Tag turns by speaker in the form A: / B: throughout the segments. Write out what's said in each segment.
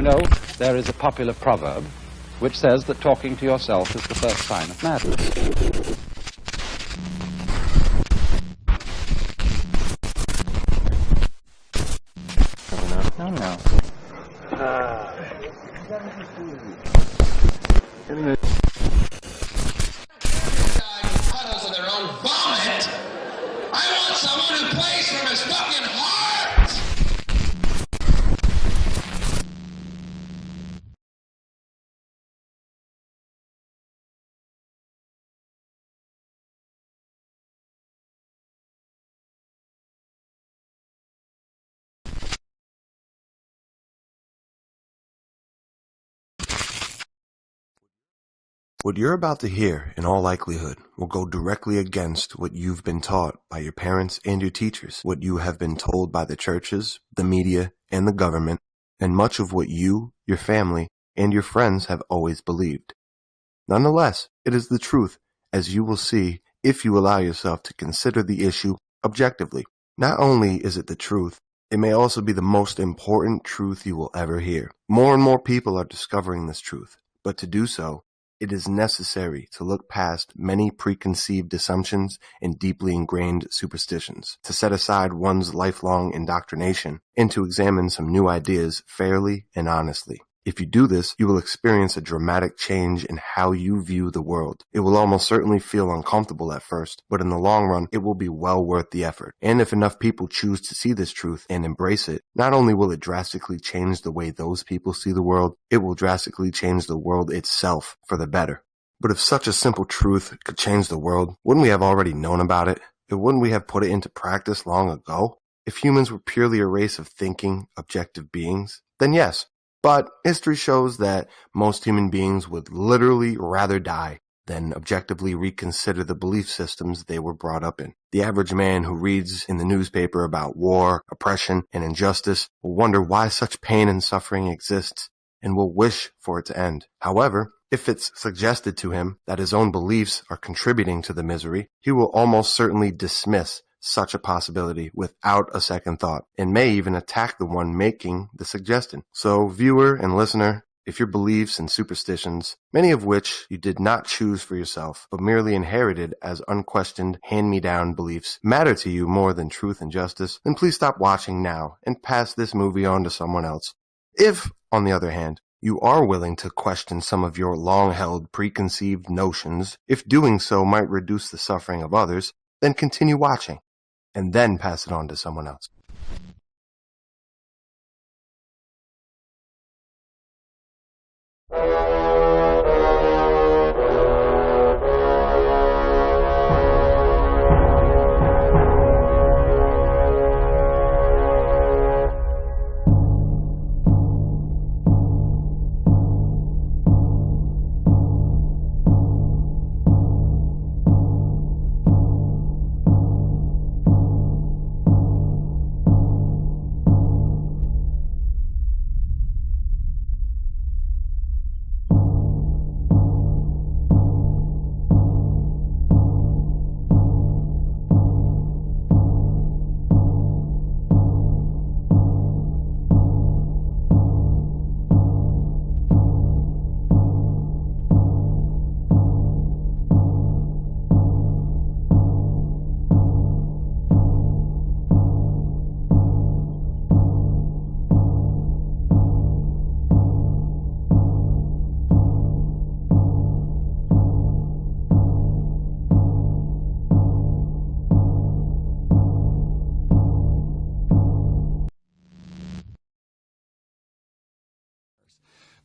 A: know, there is a popular proverb which says that talking to yourself is the first sign of madness. No.
B: Puddles of their own vomit. I want someone who plays from his fucking heart.
C: What you're about to hear, in all likelihood, will go directly against what you've been taught by your parents and your teachers, what you have been told by the churches, the media, and the government, and much of what you, your family, and your friends have always believed. Nonetheless, it is the truth, as you will see if you allow yourself to consider the issue objectively. Not only is it the truth, it may also be the most important truth you will ever hear. More and more people are discovering this truth, but to do so, it is necessary to look past many preconceived assumptions and deeply ingrained superstitions, to set aside one's lifelong indoctrination, and to examine some new ideas fairly and honestly. If you do this, you will experience a dramatic change in how you view the world. It will almost certainly feel uncomfortable at first, but in the long run, it will be well worth the effort. And if enough people choose to see this truth and embrace it, not only will it drastically change the way those people see the world, it will drastically change the world itself for the better. But if such a simple truth could change the world, wouldn't we have already known about it? And wouldn't we have put it into practice long ago? If humans were purely a race of thinking, objective beings, then yes. But history shows that most human beings would literally rather die than objectively reconsider the belief systems they were brought up in. The average man who reads in the newspaper about war, oppression, and injustice will wonder why such pain and suffering exists and will wish for it to end. However, if it's suggested to him that his own beliefs are contributing to the misery, he will almost certainly dismiss such a possibility without a second thought, and may even attack the one making the suggestion. So, viewer and listener, if your beliefs and superstitions, many of which you did not choose for yourself, but merely inherited as unquestioned hand-me-down beliefs, matter to you more than truth and justice, then please stop watching now and pass this movie on to someone else. If, on the other hand, you are willing to question some of your long-held preconceived notions, if doing so might reduce the suffering of others, then continue watching, and then pass it on to someone else.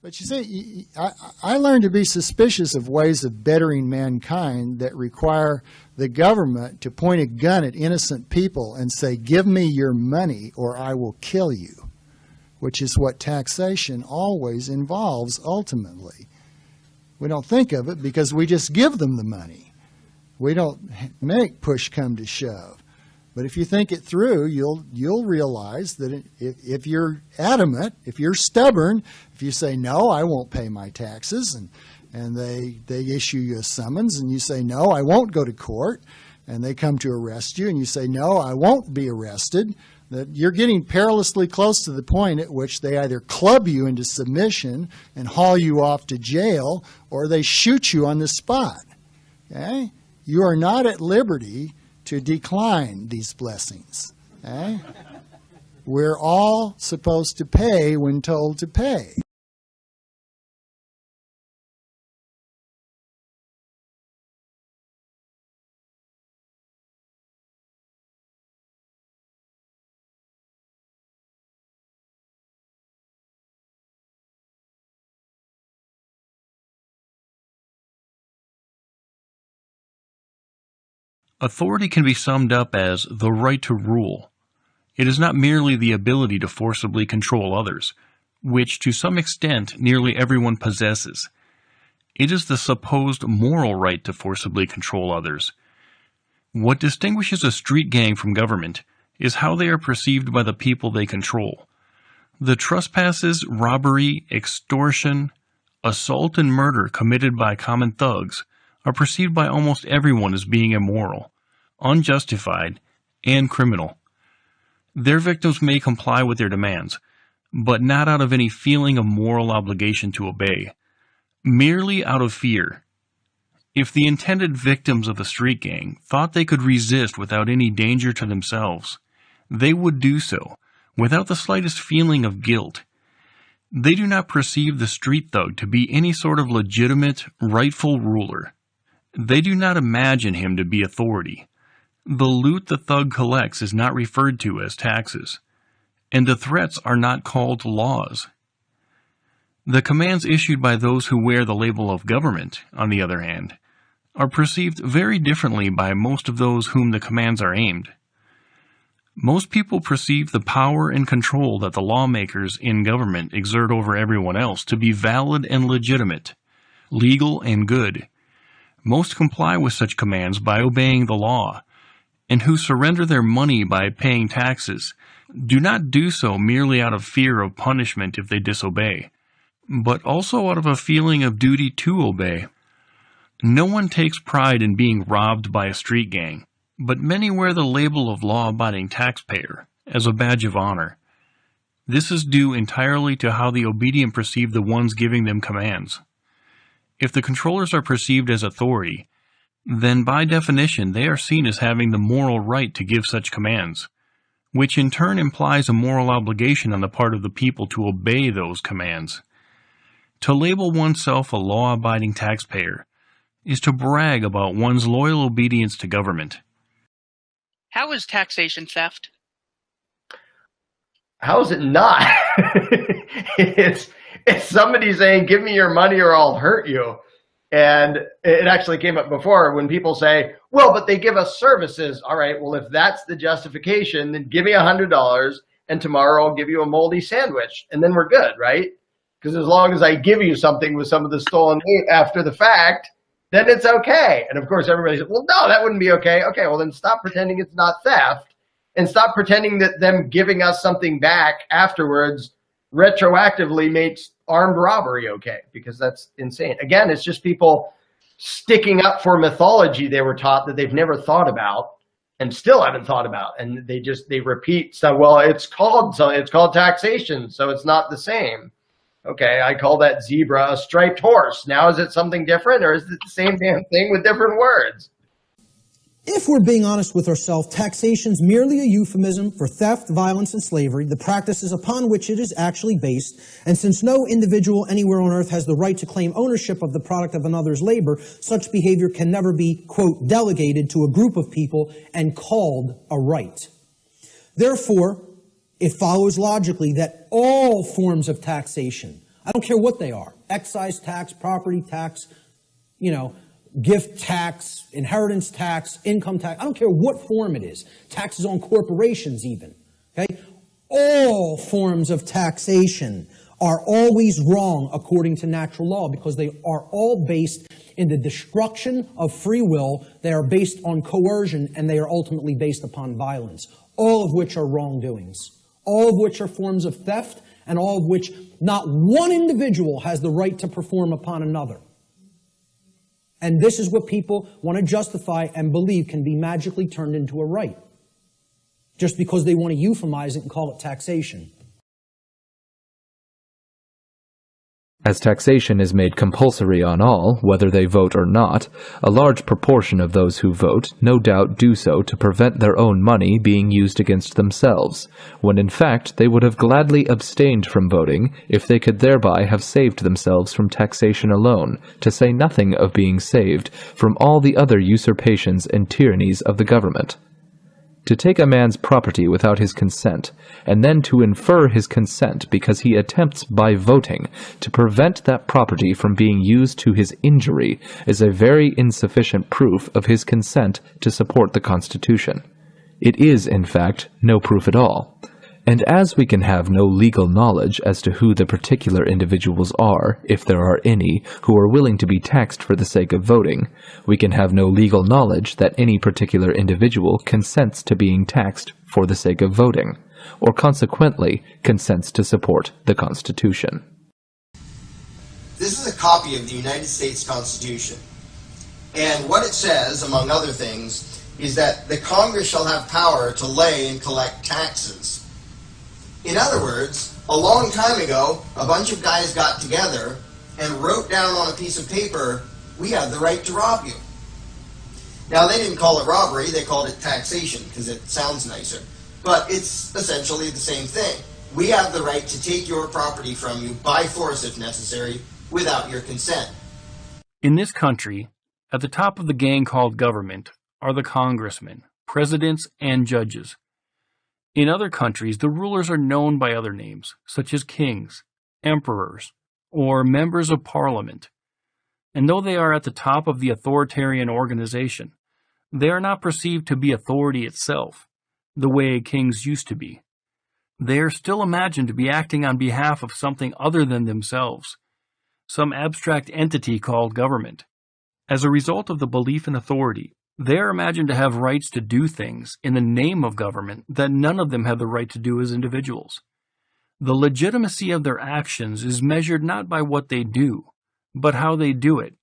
D: But you see, I learned to be suspicious of ways of bettering mankind that require the government to point a gun at innocent people and say, give me your money or I will kill you, which is what taxation always involves ultimately. We don't think of it because we just give them the money. We don't make push come to shove. But if you think it through, you'll realize that if you're adamant, if you're stubborn, if you say, no, I won't pay my taxes, and they issue you a summons, and you say, no, I won't go to court, and they come to arrest you, and you say, no, I won't be arrested, that you're getting perilously close to the point at which they either club you into submission and haul you off to jail, or they shoot you on the spot. Okay? You are not at liberty to decline these blessings. Okay? We're all supposed to pay when told to pay.
E: Authority can be summed up as the right to rule. It is not merely the ability to forcibly control others, which to some extent nearly everyone possesses. It is the supposed moral right to forcibly control others. What distinguishes a street gang from government is how they are perceived by the people they control. The trespasses, robbery, extortion, assault, and murder committed by common thugs are perceived by almost everyone as being immoral, unjustified, and criminal. Their victims may comply with their demands, but not out of any feeling of moral obligation to obey, merely out of fear. If the intended victims of the street gang thought they could resist without any danger to themselves, they would do so, without the slightest feeling of guilt. They do not perceive the street thug to be any sort of legitimate, rightful ruler. They do not imagine him to be authority. The loot the thug collects is not referred to as taxes, and the threats are not called laws. The commands issued by those who wear the label of government, on the other hand, are perceived very differently by most of those whom the commands are aimed. Most people perceive the power and control that the lawmakers in government exert over everyone else to be valid and legitimate, legal and good. Most comply with such commands by obeying the law, and who surrender their money by paying taxes do not do so merely out of fear of punishment if they disobey, but also out of a feeling of duty to obey. No one takes pride in being robbed by a street gang, but many wear the label of law-abiding taxpayer as a badge of honor. This is due entirely to how the obedient perceive the ones giving them commands. If the controllers are perceived as authority, then by definition they are seen as having the moral right to give such commands, which in turn implies a moral obligation on the part of the people to obey those commands. To label oneself a law-abiding taxpayer is to brag about one's loyal obedience to government.
F: How is taxation theft?
G: How is it not? It's somebody saying, give me your money or I'll hurt you. And it actually came up before when people say, well, but they give us services. All right, well, if that's the justification, then give me $100 and tomorrow I'll give you a moldy sandwich and then we're good, right? Because as long as I give you something with some of the stolen meat after the fact, then it's okay. And of course, everybody says, well, no, that wouldn't be okay. Okay, well, then stop pretending it's not theft and stop pretending that them giving us something back afterwards retroactively makes armed robbery okay, because that's insane. Again, it's just people sticking up for mythology they were taught that they've never thought about and still haven't thought about. And they repeat stuff. Well, it's called taxation, so it's not the same. Okay, I call that zebra a striped horse. Now is it something different, or is it the same damn thing with different words?
H: If we're being honest with ourselves, taxation's merely a euphemism for theft, violence, and slavery, the practices upon which it is actually based, and since no individual anywhere on earth has the right to claim ownership of the product of another's labor, such behavior can never be, quote, delegated to a group of people and called a right. Therefore, it follows logically that all forms of taxation, I don't care what they are, excise tax, property tax, gift tax, inheritance tax, income tax, I don't care what form it is, taxes on corporations even, okay? All forms of taxation are always wrong according to natural law because they are all based in the destruction of free will, they are based on coercion, and they are ultimately based upon violence, all of which are wrongdoings, all of which are forms of theft, and all of which not one individual has the right to perform upon another. And this is what people want to justify and believe can be magically turned into a right. just because they want to euphemize it and call it taxation.
I: As taxation is made compulsory on all, whether they vote or not, a large proportion of those who vote no doubt do so to prevent their own money being used against themselves, when in fact they would have gladly abstained from voting if they could thereby have saved themselves from taxation alone, to say nothing of being saved from all the other usurpations and tyrannies of the government. To take a man's property without his consent, and then to infer his consent because he attempts by voting to prevent that property from being used to his injury, is a very insufficient proof of his consent to support the Constitution. It is, in fact, no proof at all. And as we can have no legal knowledge as to who the particular individuals are, if there are any, who are willing to be taxed for the sake of voting, we can have no legal knowledge that any particular individual consents to being taxed for the sake of voting, or consequently consents to support the Constitution.
J: This is a copy of the United States Constitution. And what it says, among other things, is that the Congress shall have power to lay and collect taxes. In other words, a long time ago, a bunch of guys got together and wrote down on a piece of paper, we have the right to rob you. Now, they didn't call it robbery, they called it taxation, because it sounds nicer. But it's essentially the same thing. We have the right to take your property from you by force, if necessary, without your consent.
E: In this country, at the top of the gang called government are the congressmen, presidents, and judges. In other countries, the rulers are known by other names, such as kings, emperors, or members of parliament. And though they are at the top of the authoritarian organization, they are not perceived to be authority itself, the way kings used to be. They are still imagined to be acting on behalf of something other than themselves, some abstract entity called government. As a result of the belief in authority, they are imagined to have rights to do things in the name of government that none of them have the right to do as individuals. The legitimacy of their actions is measured not by what they do, but how they do it.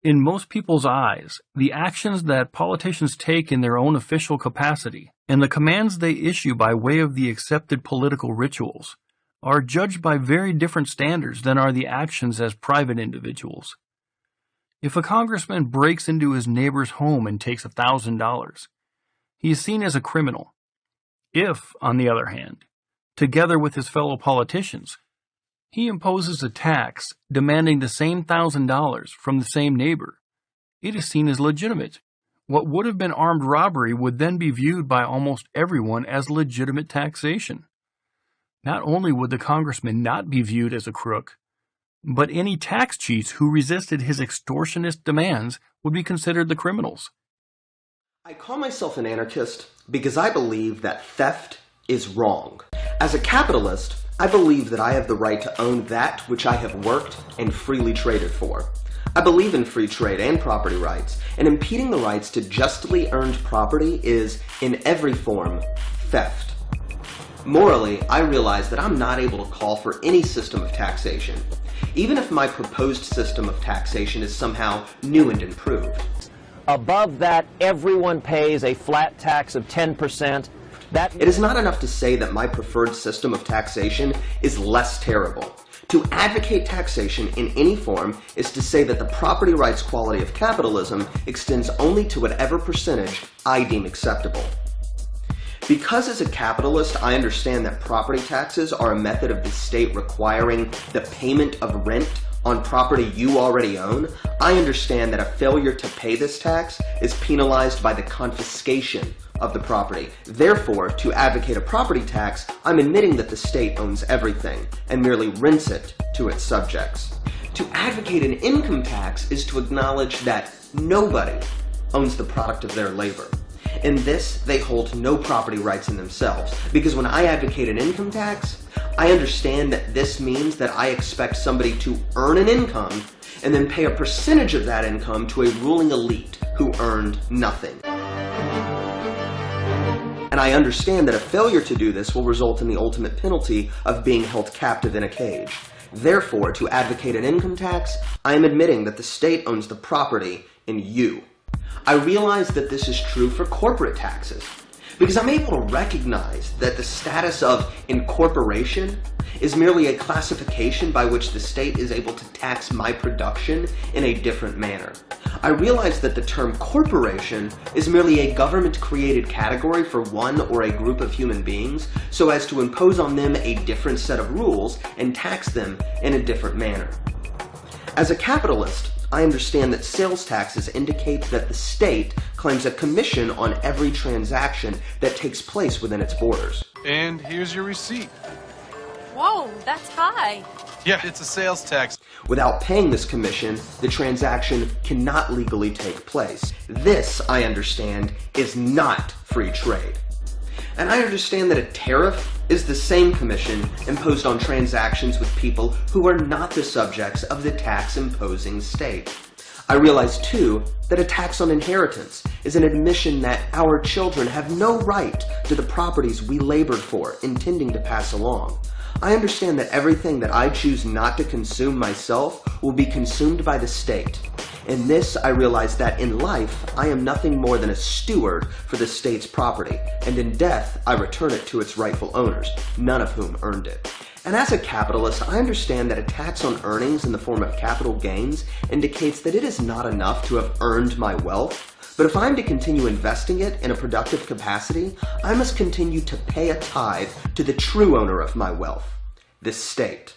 E: In most people's eyes, the actions that politicians take in their own official capacity and the commands they issue by way of the accepted political rituals are judged by very different standards than are the actions as private individuals. If a congressman breaks into his neighbor's home and takes $1,000, he is seen as a criminal. If, on the other hand, together with his fellow politicians, he imposes a tax demanding the same $1,000 from the same neighbor, it is seen as legitimate. What would have been armed robbery would then be viewed by almost everyone as legitimate taxation. Not only would the congressman not be viewed as a crook, but any tax cheats who resisted his extortionist demands would be considered the criminals.
G: I call myself an anarchist because I believe that theft is wrong. As a capitalist, I believe that I have the right to own that which I have worked and freely traded for. I believe in free trade and property rights, and impeding the rights to justly earned property is, in every form, theft. Morally, I realize that I'm not able to call for any system of taxation, even if my proposed system of taxation is somehow new and improved.
K: Above that, everyone pays a flat tax of 10%.
G: It is not enough to say that my preferred system of taxation is less terrible. To advocate taxation in any form is to say that the property rights quality of capitalism extends only to whatever percentage I deem acceptable. Because as a capitalist, I understand that property taxes are a method of the state requiring the payment of rent on property you already own, I understand that a failure to pay this tax is penalized by the confiscation of the property. Therefore, to advocate a property tax, I'm admitting that the state owns everything and merely rents it to its subjects. To advocate an income tax is to acknowledge that nobody owns the product of their labor. In this, they hold no property rights in themselves, because when I advocate an income tax, I understand that this means that I expect somebody to earn an income and then pay a percentage of that income to a ruling elite who earned nothing. And I understand that a failure to do this will result in the ultimate penalty of being held captive in a cage. Therefore, to advocate an income tax, I am admitting that the state owns the property in you. I realize that this is true for corporate taxes.
L: because I'm able to recognize that the status of incorporation is merely a classification by which the state is able to tax my production in a different manner. I realize that the term corporation is merely a government-created category for one or a group of human beings so as to impose on them a different set of rules and tax them in a different manner. As a capitalist, I understand that sales taxes indicate that the state claims a commission on every transaction that takes place within its borders.
M: And here's your receipt.
N: Whoa, that's high.
M: Yeah, it's a sales tax.
L: Without paying this commission, the transaction cannot legally take place. This, I understand, is not free trade. And I understand that a tariff is the same commission imposed on transactions with people who are not the subjects of the tax-imposing state. I realize, too, that a tax on inheritance is an admission that our children have no right to the properties we labored for, intending to pass along. I understand that everything that I choose not to consume myself will be consumed by the state. In this, I realize that in life, I am nothing more than a steward for the state's property, and in death, I return it to its rightful owners, none of whom earned it. And as a capitalist, I understand that a tax on earnings in the form of capital gains indicates that it is not enough to have earned my wealth, but if I am to continue investing it in a productive capacity, I must continue to pay a tithe to the true owner of my wealth, the state.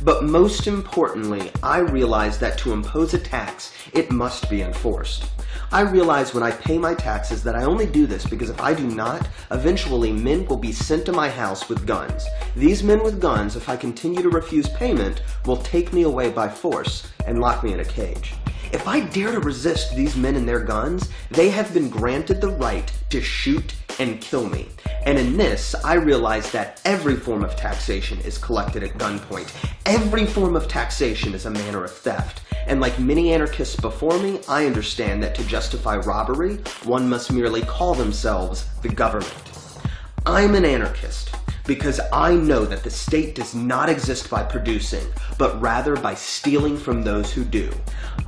L: But most importantly, I realize that to impose a tax, it must be enforced. I realize when I pay my taxes that I only do this because if I do not, eventually men will be sent to my house with guns. These men with guns, if I continue to refuse payment, will take me away by force and lock me in a cage. If I dare to resist these men and their guns, they have been granted the right to shoot and kill me. And in this, I realize that every form of taxation is collected at gunpoint. Every form of taxation is a manner of theft. And like many anarchists before me, I understand that to justify robbery, one must merely call themselves the government. I'm an anarchist because I know that the state does not exist by producing, but rather by stealing from those who do.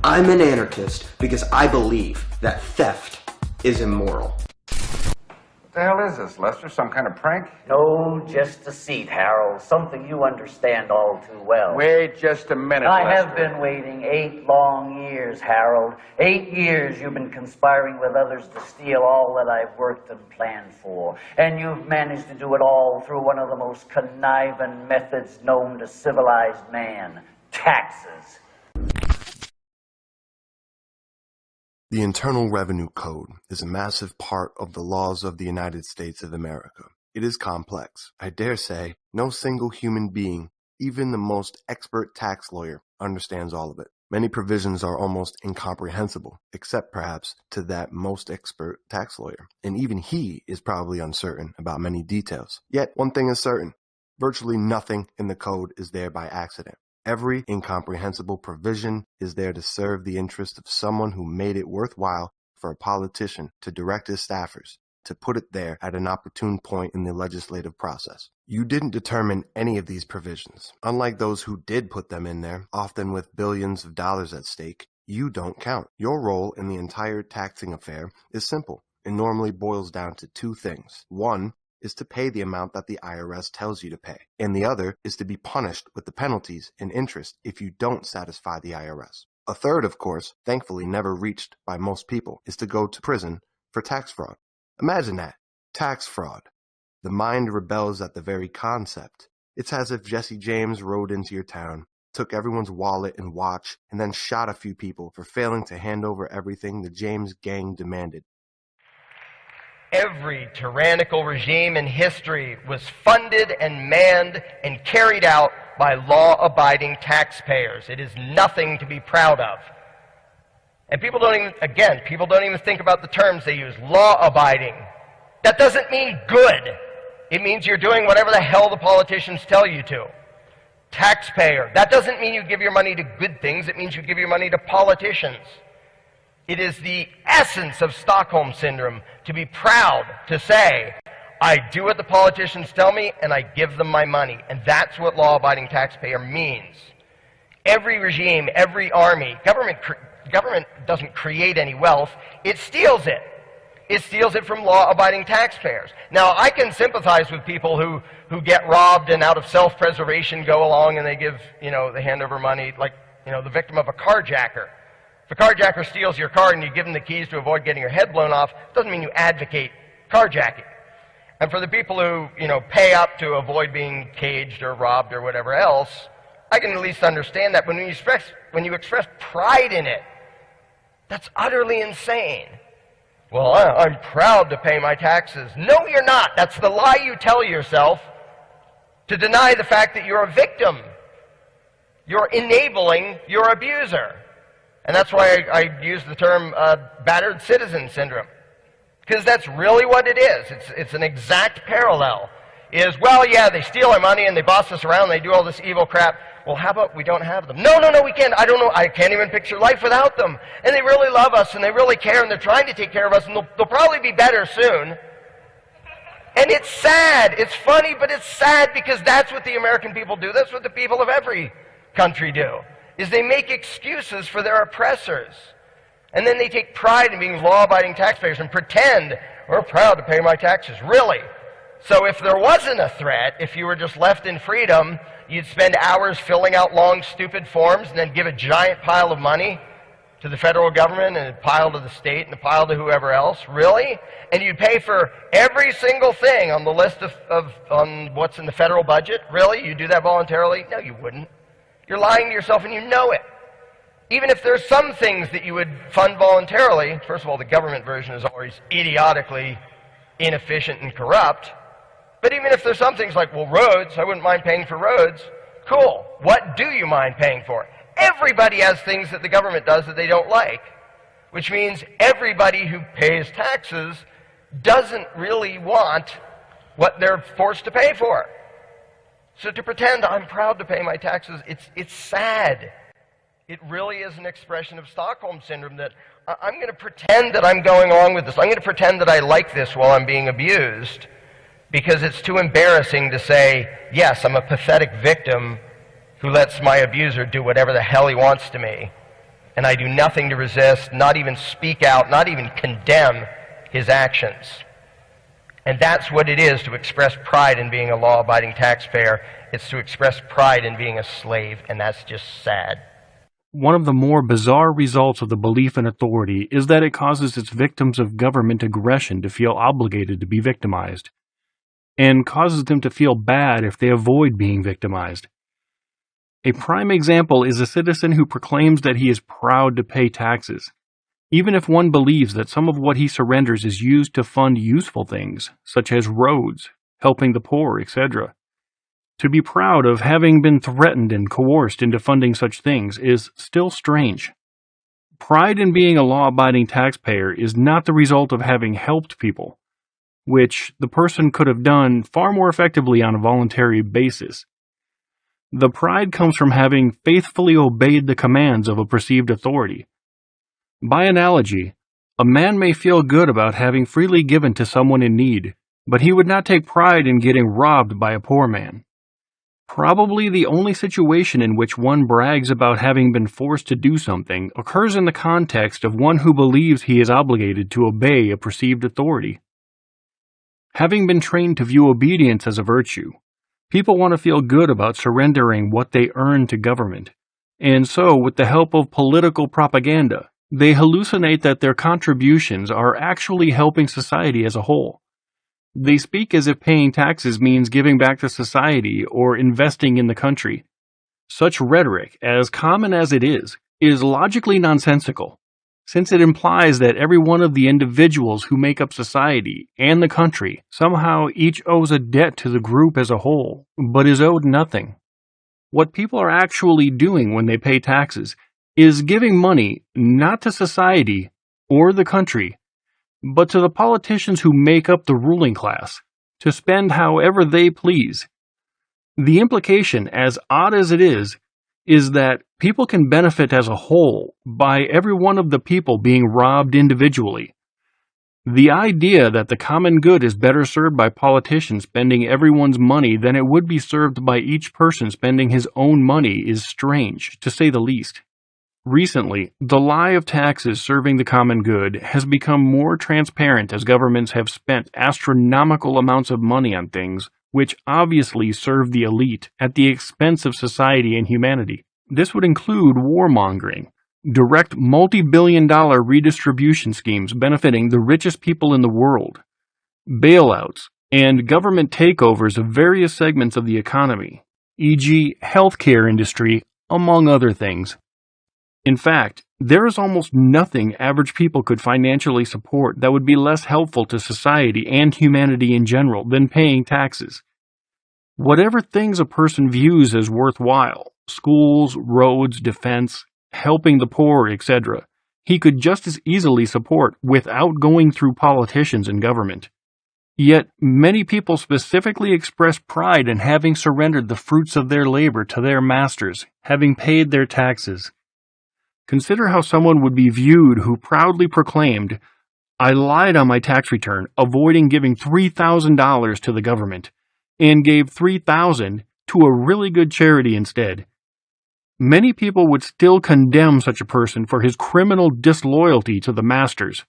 L: I'm an anarchist because I believe that theft is immoral.
O: What the hell is this, Lester? Some kind of prank?
P: No, just a seat, Harold. Something you understand all too well.
O: Wait just a minute,
P: I
O: Lester.
P: have been waiting 8 long years, Harold. 8 years you've been conspiring with others to steal all that I've worked and planned for. And you've managed to do it all through one of the most conniving methods known to civilized man, taxes.
C: The Internal Revenue Code is a massive part of the laws of the United States of America. It is complex. I dare say no single human being, even the most expert tax lawyer, understands all of it. Many provisions are almost incomprehensible, except perhaps to that most expert tax lawyer. And even he is probably uncertain about many details. Yet one thing is certain. Virtually nothing in the code is there by accident. Every incomprehensible provision is there to serve the interest of someone who made it worthwhile for a politician to direct his staffers to put it there at an opportune point in the legislative process. You didn't determine any of these provisions. Unlike those who did put them in there, often with billions of dollars at stake, you don't count. Your role in the entire taxing affair is simple and normally boils down to 2 things. One is to pay the amount that the IRS tells you to pay, and the other is to be punished with the penalties and interest if you don't satisfy the IRS. A third, of course, thankfully never reached by most people, is to go to prison for tax fraud. Imagine that. Tax fraud. The mind rebels at the very concept. It's as if Jesse James rode into your town, took everyone's wallet and watch, and then shot a few people for failing to hand over everything the James gang demanded.
G: Every tyrannical regime in history was funded and manned and carried out by law-abiding taxpayers. It is nothing to be proud of. And people don't even think about the terms they use. Law-abiding. That doesn't mean good. It means you're doing whatever the hell the politicians tell you to. Taxpayer. That doesn't mean you give your money to good things. It means you give your money to politicians. It is the essence of Stockholm Syndrome to be proud to say, I do what the politicians tell me and I give them my money. And that's what law-abiding taxpayer means. Every regime, every army, government doesn't create any wealth, it steals it. It steals it from law-abiding taxpayers. Now, I can sympathize with people who get robbed and out of self-preservation go along and they give, they hand over money, like, the victim of a carjacker. If a carjacker steals your car and you give them the keys to avoid getting your head blown off, it doesn't mean you advocate carjacking. And for the people who, pay up to avoid being caged or robbed or whatever else, I can at least understand that. But when you express pride in it, that's utterly insane. Well, I'm proud to pay my taxes. No, you're not. That's the lie you tell yourself to deny the fact that you're a victim. You're enabling your abuser. And that's why I use the term battered citizen syndrome. Because that's really what it is. It's an exact parallel. Well, yeah, they steal our money and they boss us around and they do all this evil crap. Well, how about we don't have them? No, we can't. I don't know. I can't even picture life without them. And they really love us and they really care and they're trying to take care of us and they'll probably be better soon. And it's sad. It's funny, but it's sad because that's what the American people do. That's what the people of every country do, is they make excuses for their oppressors. And then they take pride in being law-abiding taxpayers and pretend, we're proud to pay my taxes. Really? So if there wasn't a threat, if you were just left in freedom, you'd spend hours filling out long, stupid forms and then give a giant pile of money to the federal government and a pile to the state and a pile to whoever else? Really? And you'd pay for every single thing on the list on what's in the federal budget? Really? You'd do that voluntarily? No, you wouldn't. You're lying to yourself and you know it. Even if there's some things that you would fund voluntarily, first of all, the government version is always idiotically inefficient and corrupt. But even if there's some things like, well, roads, I wouldn't mind paying for roads. Cool. What do you mind paying for? Everybody has things that the government does that they don't like, which means everybody who pays taxes doesn't really want what they're forced to pay for. So to pretend I'm proud to pay my taxes, it's sad. It really is an expression of Stockholm Syndrome that I'm going to pretend that I'm going along with this. I'm going to pretend that I like this while I'm being abused because it's too embarrassing to say, yes, I'm a pathetic victim who lets my abuser do whatever the hell he wants to me. And I do nothing to resist, not even speak out, not even condemn his actions. And that's what it is to express pride in being a law-abiding taxpayer. It's to express pride in being a slave, and that's just sad.
E: One of the more bizarre results of the belief in authority is that it causes its victims of government aggression to feel obligated to be victimized, and causes them to feel bad if they avoid being victimized. A prime example is a citizen who proclaims that he is proud to pay taxes, even if one believes that some of what he surrenders is used to fund useful things, such as roads, helping the poor, etc. To be proud of having been threatened and coerced into funding such things is still strange. Pride in being a law-abiding taxpayer is not the result of having helped people, which the person could have done far more effectively on a voluntary basis. The pride comes from having faithfully obeyed the commands of a perceived authority. By analogy, a man may feel good about having freely given to someone in need, but he would not take pride in getting robbed by a poor man. Probably the only situation in which one brags about having been forced to do something occurs in the context of one who believes he is obligated to obey a perceived authority. Having been trained to view obedience as a virtue, people want to feel good about surrendering what they earn to government, and so, with the help of political propaganda, they hallucinate that their contributions are actually helping society as a whole. They speak as if paying taxes means giving back to society or investing in the country. Such rhetoric, as common as it is logically nonsensical, since it implies that every one of the individuals who make up society and the country somehow each owes a debt to the group as a whole, but is owed nothing. What people are actually doing when they pay taxes is giving money not to society or the country, but to the politicians who make up the ruling class, to spend however they please. The implication, as odd as it is that people can benefit as a whole by every one of the people being robbed individually. The idea that the common good is better served by politicians spending everyone's money than it would be served by each person spending his own money is strange, to say the least. Recently, the lie of taxes serving the common good has become more transparent as governments have spent astronomical amounts of money on things which obviously serve the elite at the expense of society and humanity. This would include warmongering, direct multi-billion-dollar redistribution schemes benefiting the richest people in the world, bailouts, and government takeovers of various segments of the economy, e.g., healthcare industry, among other things. In fact, there is almost nothing average people could financially support that would be less helpful to society and humanity in general than paying taxes. Whatever things a person views as worthwhile, schools, roads, defense, helping the poor, etc., he could just as easily support without going through politicians and government. Yet, many people specifically express pride in having surrendered the fruits of their labor to their masters, having paid their taxes. Consider how someone would be viewed who proudly proclaimed, "I lied on my tax return, avoiding giving $3,000 to the government, and gave $3,000 to a really good charity instead." Many people would still condemn such a person for his criminal disloyalty to the masters,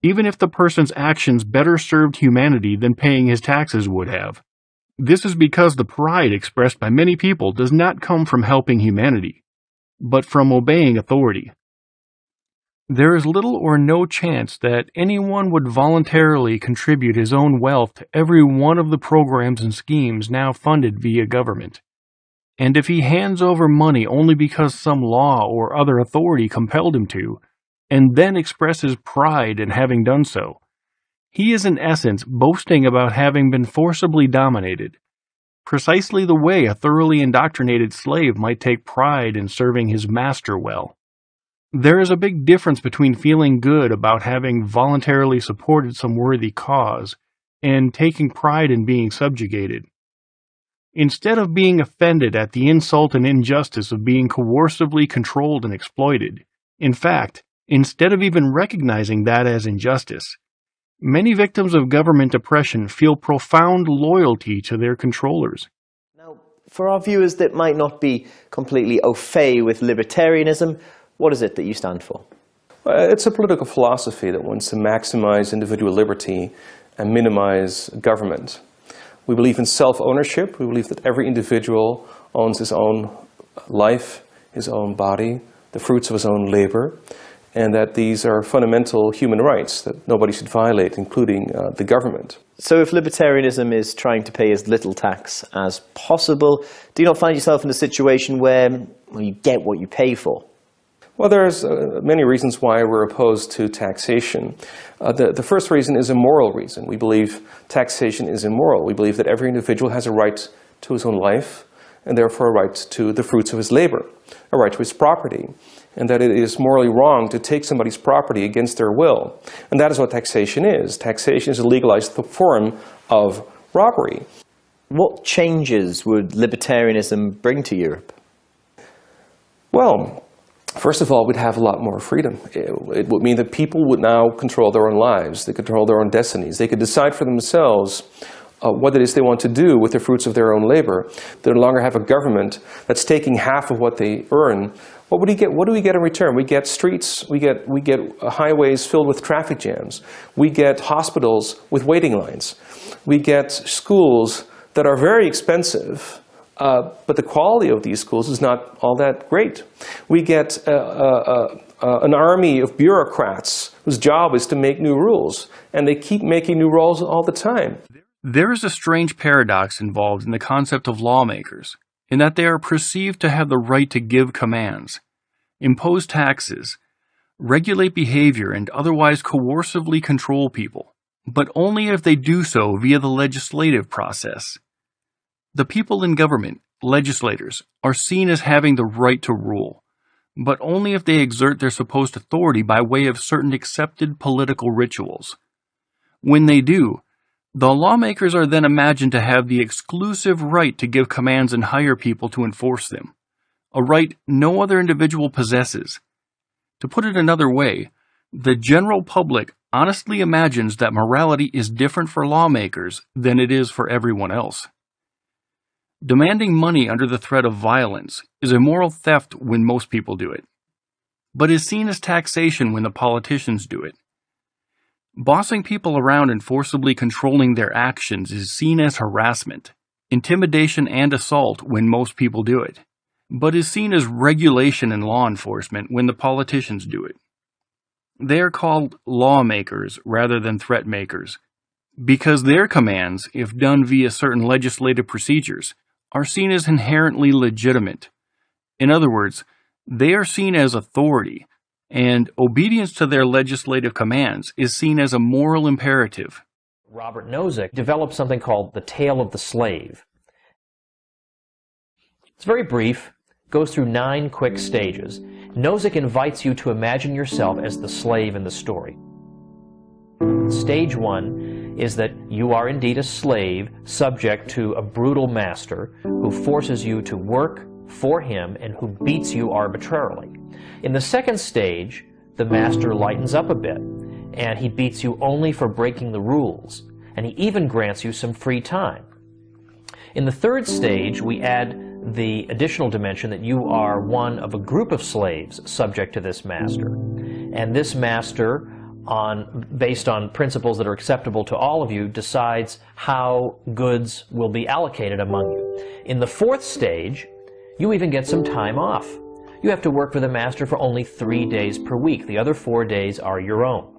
E: even if the person's actions better served humanity than paying his taxes would have. This is because the pride expressed by many people does not come from helping humanity, but from obeying authority. There is little or no chance that anyone would voluntarily contribute his own wealth to every one of the programs and schemes now funded via government. And if he hands over money only because some law or other authority compelled him to, and then expresses pride in having done so, he is in essence boasting about having been forcibly dominated, precisely the way a thoroughly indoctrinated slave might take pride in serving his master well. There is a big difference between feeling good about having voluntarily supported some worthy cause and taking pride in being subjugated. Instead of being offended at the insult and injustice of being coercively controlled and exploited, in fact, instead of even recognizing that as injustice, many victims of government oppression feel profound loyalty to their controllers.
Q: Now, for our viewers that might not be completely au fait with libertarianism, what is it that you stand for?
R: It's a political philosophy that wants to maximize individual liberty and minimize government. We believe in self-ownership. We believe that every individual owns his own life, his own body, the fruits of his own labor, and that these are fundamental human rights that nobody should violate, including the government.
Q: So if libertarianism is trying to pay as little tax as possible, do you not find yourself in a situation where you get what you pay for?
R: Well, there's many reasons why we're opposed to taxation. The first reason is a moral reason. We believe taxation is immoral. We believe that every individual has a right to his own life, and therefore a right to the fruits of his labor, a right to his property, and that it is morally wrong to take somebody's property against their will. And that is what taxation is. Taxation is a legalized form of robbery.
Q: What changes would libertarianism bring to Europe?
R: Well, first of all, we'd have a lot more freedom. It would mean that people would now control their own lives. They could control their own destinies. They could decide for themselves what it is they want to do with the fruits of their own labor. They no longer have a government that's taking half of what they earn. What would he get? What do we get in return? We get streets, we get highways filled with traffic jams. We get hospitals with waiting lines. We get schools that are very expensive, but the quality of these schools is not all that great. We get an army of bureaucrats whose job is to make new rules, and they keep making new rules all the time.
E: There is a strange paradox involved in the concept of lawmakers, in that they are perceived to have the right to give commands, impose taxes, regulate behavior, and otherwise coercively control people, but only if they do so via the legislative process. The people in government, legislators, are seen as having the right to rule, but only if they exert their supposed authority by way of certain accepted political rituals. When they do, the lawmakers are then imagined to have the exclusive right to give commands and hire people to enforce them, a right no other individual possesses. To put it another way, the general public honestly imagines that morality is different for lawmakers than it is for everyone else. Demanding money under the threat of violence is a moral theft when most people do it. but is seen as taxation when the politicians do it. Bossing people around and forcibly controlling their actions is seen as harassment, intimidation, and assault when most people do it, but is seen as regulation and law enforcement when the politicians do it. They are called lawmakers rather than threat makers, because their commands, if done via certain legislative procedures, are seen as inherently legitimate. In other words, they are seen as authority, and obedience to their legislative commands is seen as a moral imperative.
K: Robert Nozick developed something called the tale of the slave. It's very brief, goes through 9 quick stages. Nozick invites you to imagine yourself as the slave in the story. Stage 1 is that you are indeed a slave subject to a brutal master who forces you to work for him and who beats you arbitrarily. In the second stage, the master lightens up a bit, and he beats you only for breaking the rules, and he even grants you some free time. In the third stage, we add the additional dimension that you are one of a group of slaves subject to this master. And this master, based on principles that are acceptable to all of you, decides how goods will be allocated among you. In the fourth stage, you even get some time off. You have to work for the master for only 3 days per week. The other 4 days are your own.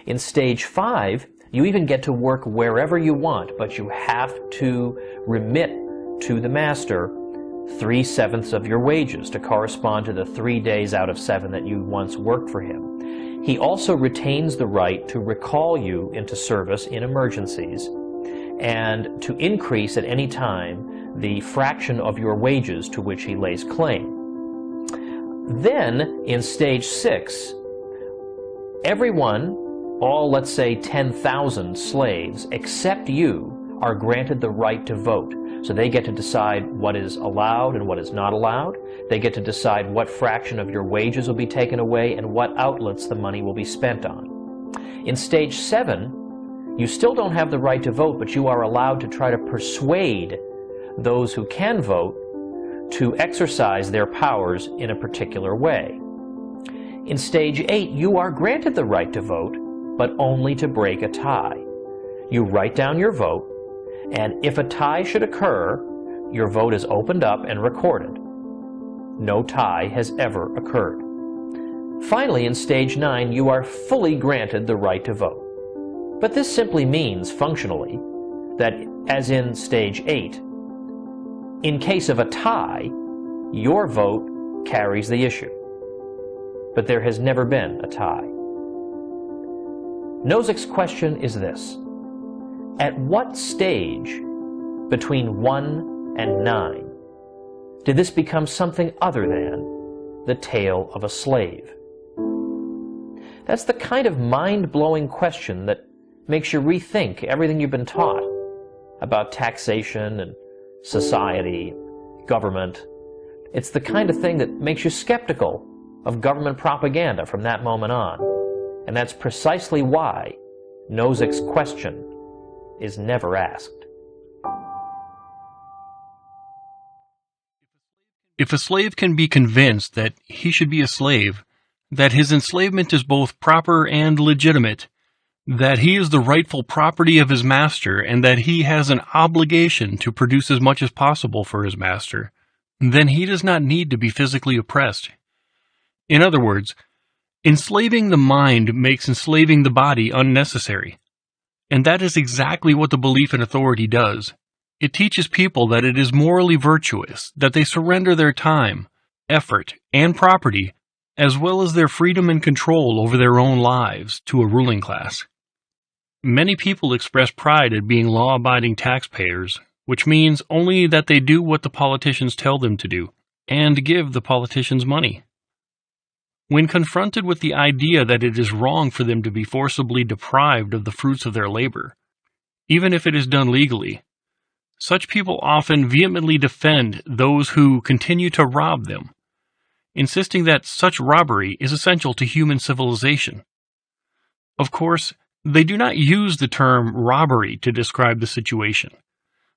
K: In stage 5, you even get to work wherever you want, but you have to remit to the master 3/7 of your wages to correspond to the 3 days out of 7 that you once worked for him. He also retains the right to recall you into service in emergencies and to increase at any time the fraction of your wages to which he lays claim. Then, in stage 6, everyone, all let's say 10,000 slaves, except you, are granted the right to vote. So they get to decide what is allowed and what is not allowed. They get to decide what fraction of your wages will be taken away and what outlets the money will be spent on. In stage 7, you still don't have the right to vote, but you are allowed to try to persuade those who can vote to exercise their powers in a particular way. In stage 8, you are granted the right to vote, but only to break a tie. You write down your vote, and if a tie should occur, your vote is opened up and recorded. No tie has ever occurred. Finally, in stage 9, you are fully granted the right to vote. But this simply means, functionally, that as in stage 8, in case of a tie, your vote carries the issue. But there has never been a tie. Nozick's question is this: at what stage between 1 and 9 did this become something other than the tale of a slave? That's the kind of mind-blowing question that makes you rethink everything you've been taught about taxation and society, government. It's the kind of thing that makes you skeptical of government propaganda from that moment on. And that's precisely why Nozick's question is never asked.
E: If a slave can be convinced that he should be a slave, that his enslavement is both proper and legitimate, that he is the rightful property of his master, and that he has an obligation to produce as much as possible for his master, then he does not need to be physically oppressed. In other words, enslaving the mind makes enslaving the body unnecessary. And that is exactly what the belief in authority does. It teaches people that it is morally virtuous, that they surrender their time, effort, and property, as well as their freedom and control over their own lives, to a ruling class. Many people express pride at being law-abiding taxpayers, which means only that they do what the politicians tell them to do, and give the politicians money. When confronted with the idea that it is wrong for them to be forcibly deprived of the fruits of their labor, even if it is done legally, such people often vehemently defend those who continue to rob them, insisting that such robbery is essential to human civilization. Of course, they do not use the term robbery to describe the situation,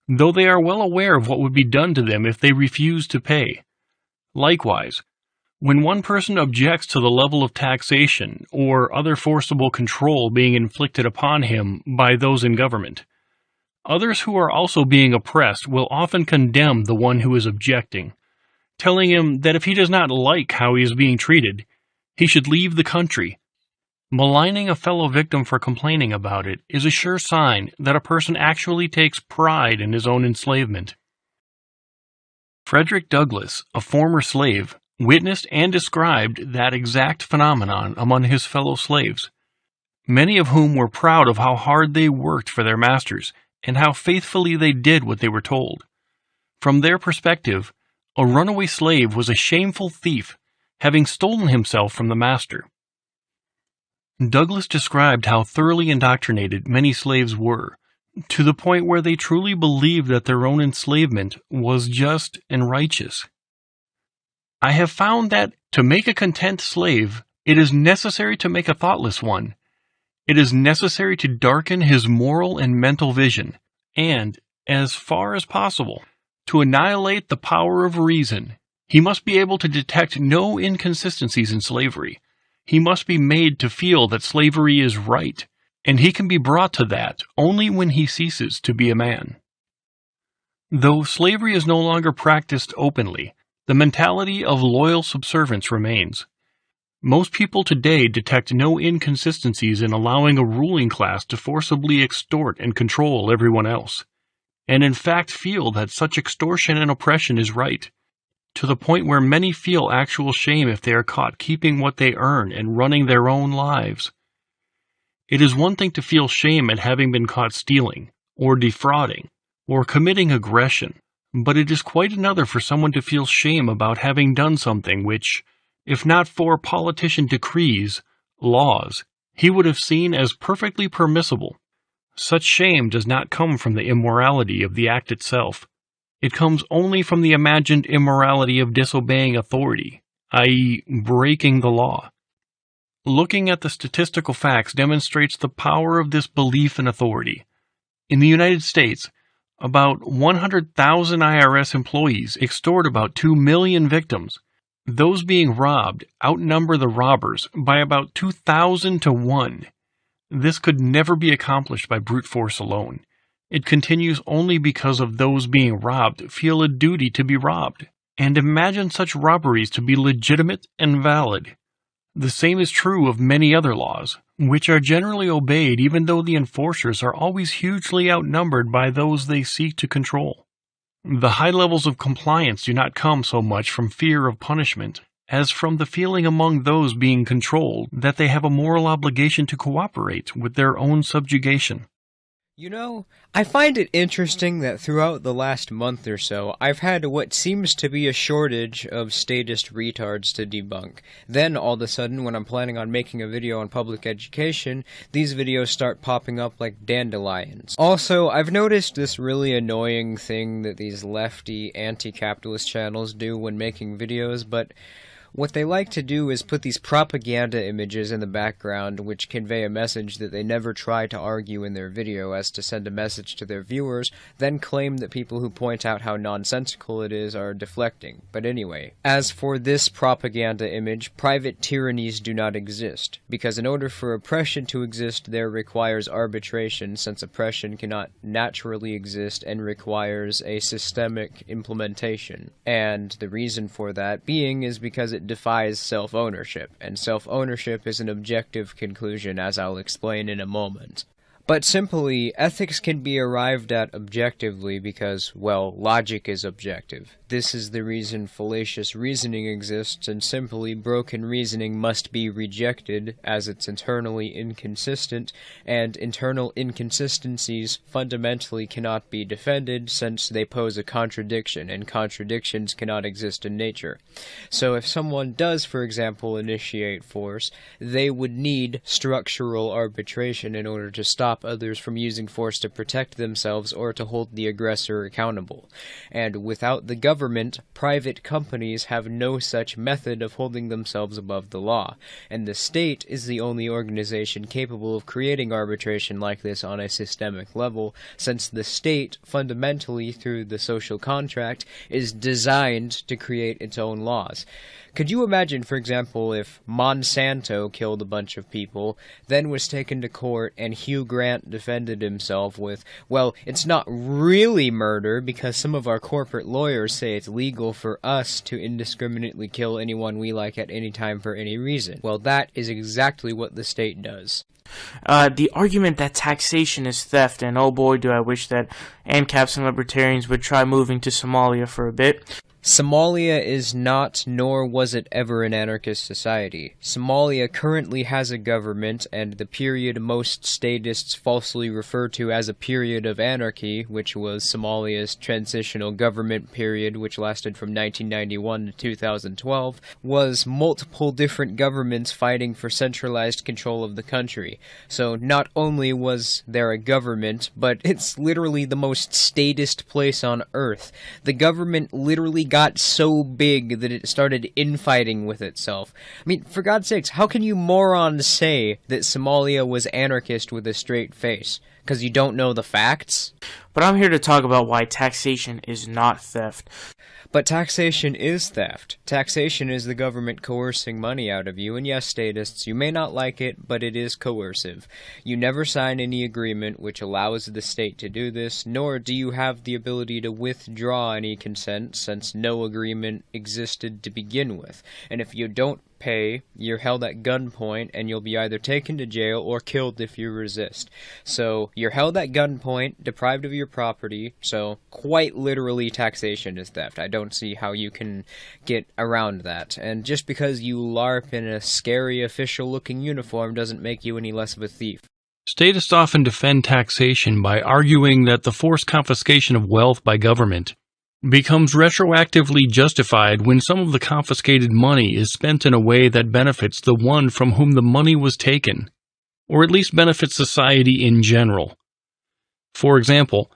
E: though they are well aware of what would be done to them if they refused to pay. Likewise, When one person objects to the level of taxation or other forcible control being inflicted upon him by those in government, others who are also being oppressed will often condemn the one who is objecting, telling him that if he does not like how he is being treated, he should leave the country. Maligning a fellow victim for complaining about it is a sure sign that a person actually takes pride in his own enslavement. Frederick Douglass, a former slave, witnessed and described that exact phenomenon among his fellow slaves, many of whom were proud of how hard they worked for their masters and how faithfully they did what they were told. From their perspective, a runaway slave was a shameful thief, having stolen himself from the master. Douglass described how thoroughly indoctrinated many slaves were, to the point where they truly believed that their own enslavement was just and righteous. I have found that to make a content slave, it is necessary to make a thoughtless one. It is necessary to darken his moral and mental vision, and, as far as possible, to annihilate the power of reason. He must be able to detect no inconsistencies in slavery. He must be made to feel that slavery is right, and he can be brought to that only when he ceases to be a man. Though slavery is no longer practiced openly, the mentality of loyal subservience remains. Most people today detect no inconsistencies in allowing a ruling class to forcibly extort and control everyone else, and in fact feel that such extortion and oppression is right, to the point where many feel actual shame if they are caught keeping what they earn and running their own lives. It is one thing to feel shame at having been caught stealing, or defrauding, or committing aggression, but it is quite another for someone to feel shame about having done something which, if not for politician decrees, laws, he would have seen as perfectly permissible. Such shame does not come from the immorality of the act itself. It comes only from the imagined immorality of disobeying authority, i.e., breaking the law. Looking at the statistical facts demonstrates the power of this belief in authority. In the United States, about 100,000 IRS employees extort about 2 million victims. Those being robbed outnumber the robbers by about 2,000 to 1. This could never be accomplished by brute force alone. It continues only because of those being robbed feel a duty to be robbed, and imagine such robberies to be legitimate and valid. The same is true of many other laws, which are generally obeyed even though the enforcers are always hugely outnumbered by those they seek to control. The high levels of compliance do not come so much from fear of punishment as from the feeling among those being controlled that they have a moral obligation to cooperate with their own subjugation.
S: You know, I find it interesting that throughout the last month or so, I've had what seems to be a shortage of statist retards to debunk. Then, all of a sudden, when I'm planning on making a video on public education, these videos start popping up like dandelions. Also, I've noticed this really annoying thing that these lefty, anti-capitalist channels do when making videos, but what they like to do is put these propaganda images in the background which convey a message that they never try to argue in their video as to send a message to their viewers, then claim that people who point out how nonsensical it is are deflecting. But anyway, as for this propaganda image, private tyrannies do not exist, because in order for oppression to exist there requires arbitration, since oppression cannot naturally exist and requires a systemic implementation. And the reason for that being is because it defies self-ownership, and self-ownership is an objective conclusion, as I'll explain in a moment. But simply, ethics can be arrived at objectively because, well, logic is objective. This is the reason fallacious reasoning exists, and simply broken reasoning must be rejected as it's internally inconsistent, and internal inconsistencies fundamentally cannot be defended since they pose a contradiction, and contradictions cannot exist in nature. So if someone does, for example, initiate force, they would need structural arbitration in order to stop others from using force to protect themselves or to hold the aggressor accountable. And without the government, private companies have no such method of holding themselves above the law, and the state is the only organization capable of creating arbitration like this on a systemic level, since the state, fundamentally through the social contract, is designed to create its own laws. Could you imagine, for example, if Monsanto killed a bunch of people, then was taken to court, and Hugh Grant defended himself with, well, it's not really murder because some of our corporate lawyers say it's legal for us to indiscriminately kill anyone we like at any time for any reason. Well, that is exactly what the state does.
T: The argument that taxation is theft, and oh boy do I wish that ANCAPs and libertarians would try moving to Somalia for a bit.
S: Somalia is not, nor was it ever, an anarchist society. Somalia currently has a government, and the period most statists falsely refer to as a period of anarchy, which was Somalia's transitional government period, which lasted from 1991 to 2012, was multiple different governments fighting for centralized control of the country. So not only was there a government, but it's literally the most statist place on earth. The government literally got so big that it started infighting with itself. I mean, for God's sakes, how can you morons say that Somalia was anarchist with a straight face? Because you don't know the facts?
T: But I'm here to talk about why taxation is not theft.
S: But taxation is theft. Taxation is the government coercing money out of you, and yes, statists, you may not like it, but it is coercive. You never sign any agreement which allows the state to do this, nor do you have the ability to withdraw any consent, since no agreement existed to begin with. And if you don't pay, you're held at gunpoint, and you'll be either taken to jail or killed if you resist. So, you're held at gunpoint, deprived of your property, so quite literally taxation is theft. I don't see how you can get around that. And just because you LARP in a scary official-looking uniform doesn't make you any less of a thief.
E: Statists often defend taxation by arguing that the forced confiscation of wealth by government becomes retroactively justified when some of the confiscated money is spent in a way that benefits the one from whom the money was taken, or at least benefits society in general. For example,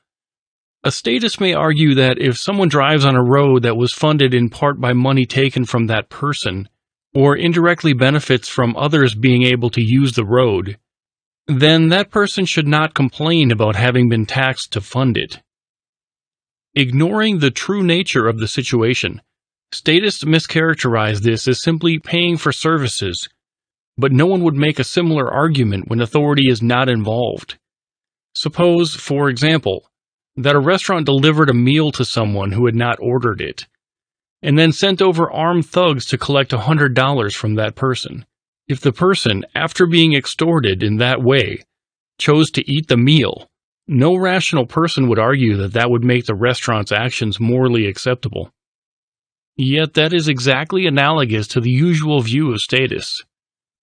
E: a statist may argue that if someone drives on a road that was funded in part by money taken from that person, or indirectly benefits from others being able to use the road, then that person should not complain about having been taxed to fund it. Ignoring the true nature of the situation, statists mischaracterize this as simply paying for services, but no one would make a similar argument when authority is not involved. Suppose, for example, that a restaurant delivered a meal to someone who had not ordered it, and then sent over armed thugs to collect $100 from that person. If the person, after being extorted in that way, chose to eat the meal, no rational person would argue that that would make the restaurant's actions morally acceptable. Yet that is exactly analogous to the usual view of statists,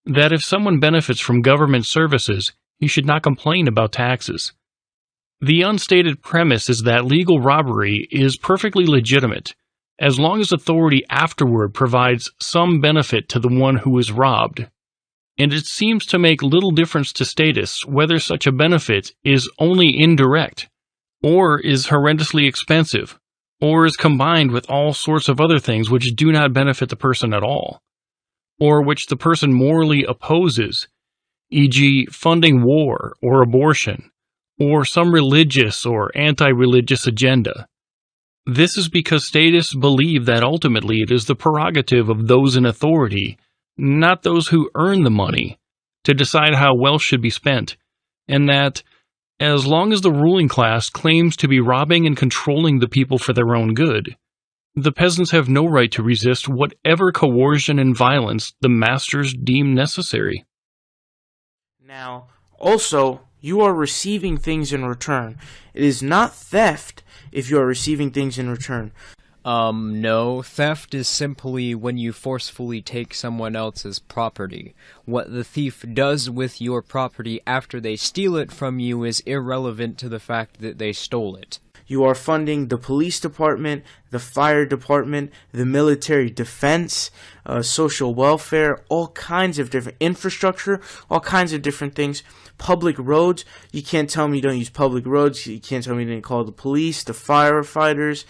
E: that if someone benefits from government services, he should not complain about taxes. The unstated premise is that legal robbery is perfectly legitimate, as long as authority afterward provides some benefit to the one who is robbed. And it seems to make little difference to statists whether such a benefit is only indirect, or is horrendously expensive, or is combined with all sorts of other things which do not benefit the person at all, or which the person morally opposes, e.g. funding war or abortion, or some religious or anti-religious agenda. This is because statists believe that ultimately it is the prerogative of those in authority, not those who earn the money, to decide how wealth should be spent, and that, as long as the ruling class claims to be robbing and controlling the people for their own good, the peasants have no right to resist whatever coercion and violence the masters deem necessary.
T: Now, also, you are receiving things in return. It is not theft if you are receiving things in return.
S: No. Theft is simply when you forcefully take someone else's property. What the thief does with your property after they steal it from you is irrelevant to the fact that they stole it.
T: You are funding the police department, the fire department, the military defense, social welfare, all kinds of different infrastructure, all kinds of different things. Public roads, you can't tell me you don't use public roads. You can't tell me you didn't call the police, the firefighters,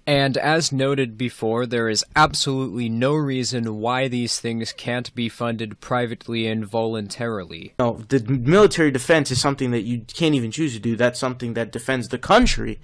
S: And as noted before, there is absolutely no reason why these things can't be funded privately and voluntarily.
T: No, the military defense is something that you can't even choose to do. That's something that defends the country.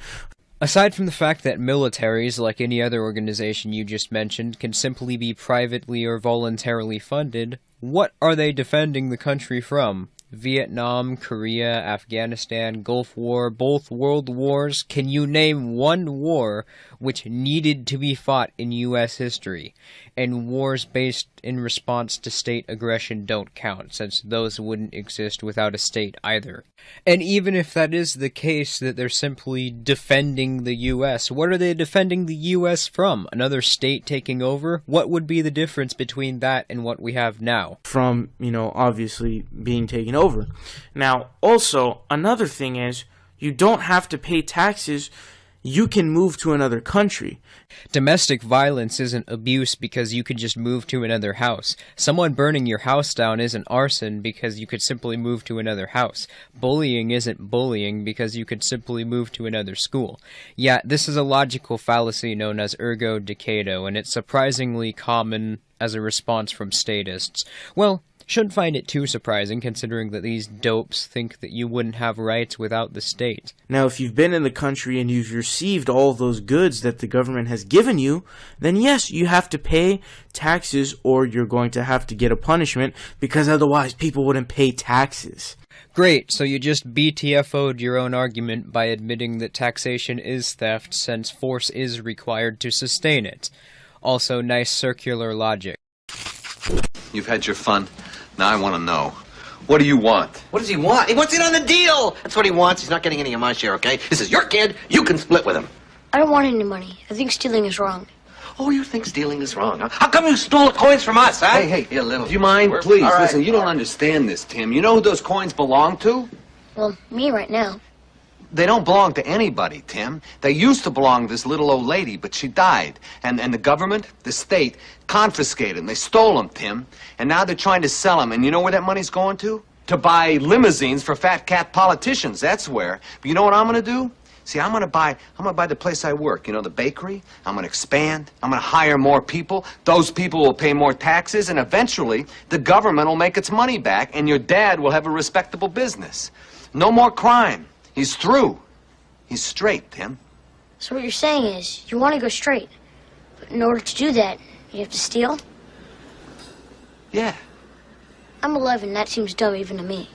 S: Aside from the fact that militaries, like any other organization you just mentioned, can simply be privately or voluntarily funded, what are they defending the country from? Vietnam, Korea, Afghanistan, Gulf War, both world wars? Can you name one war which needed to be fought in U.S. history? And wars based in response to state aggression don't count, since those wouldn't exist without a state either. And even if that is the case, that they're simply defending the U.S., what are they defending the U.S. from? Another state taking over? What would be the difference between that and what we have now?
T: From, obviously being taken over. Now, also, another thing is, you don't have to pay taxes. You can move to another country.
S: Domestic violence isn't abuse because you could just move to another house. Someone burning your house down isn't arson because you could simply move to another house. Bullying isn't bullying because you could simply move to another school. Yeah, this is a logical fallacy known as ergo decado, and it's surprisingly common as a response from statists. Well, shouldn't find it too surprising, considering that these dopes think that you wouldn't have rights without the state.
T: Now, if you've been in the country and you've received all those goods that the government has given you, then yes, you have to pay taxes, or you're going to have to get a punishment, because otherwise people wouldn't pay taxes.
S: Great, so you just BTFO'd your own argument by admitting that taxation is theft, since force is required to sustain it. Also, nice circular logic.
U: You've had your fun. Now I want to know. What do you want?
J: What does he want? He wants it on the deal. That's what he wants. He's not getting any of my share, okay? This is your kid. You can split with him.
V: I don't want any money. I think stealing is wrong.
J: Oh, you think stealing is wrong, huh? How come you stole the coins from us, huh?
U: Hey, here, little. Do you mind? Please,
J: all right.
U: Listen, you don't understand this, Tim. You know who those coins belong to?
V: Well, me right now.
U: They don't belong to anybody, Tim. They used to belong to this little old lady, but she died. And the government, the state, confiscated them. They stole them, Tim. And now they're trying to sell them. And you know where that money's going to? To buy limousines for fat cat politicians. That's where. But you know what I'm going to do? See, I'm going to buy the place I work, the bakery. I'm going to expand. I'm going to hire more people. Those people will pay more taxes. And eventually, the government will make its money back. And your dad will have a respectable business. No more crime. He's through. He's straight, Tim.
V: So what you're saying is, you want to go straight. But in order to do that, you have to steal?
U: Yeah.
V: I'm 11. That seems dumb even to me.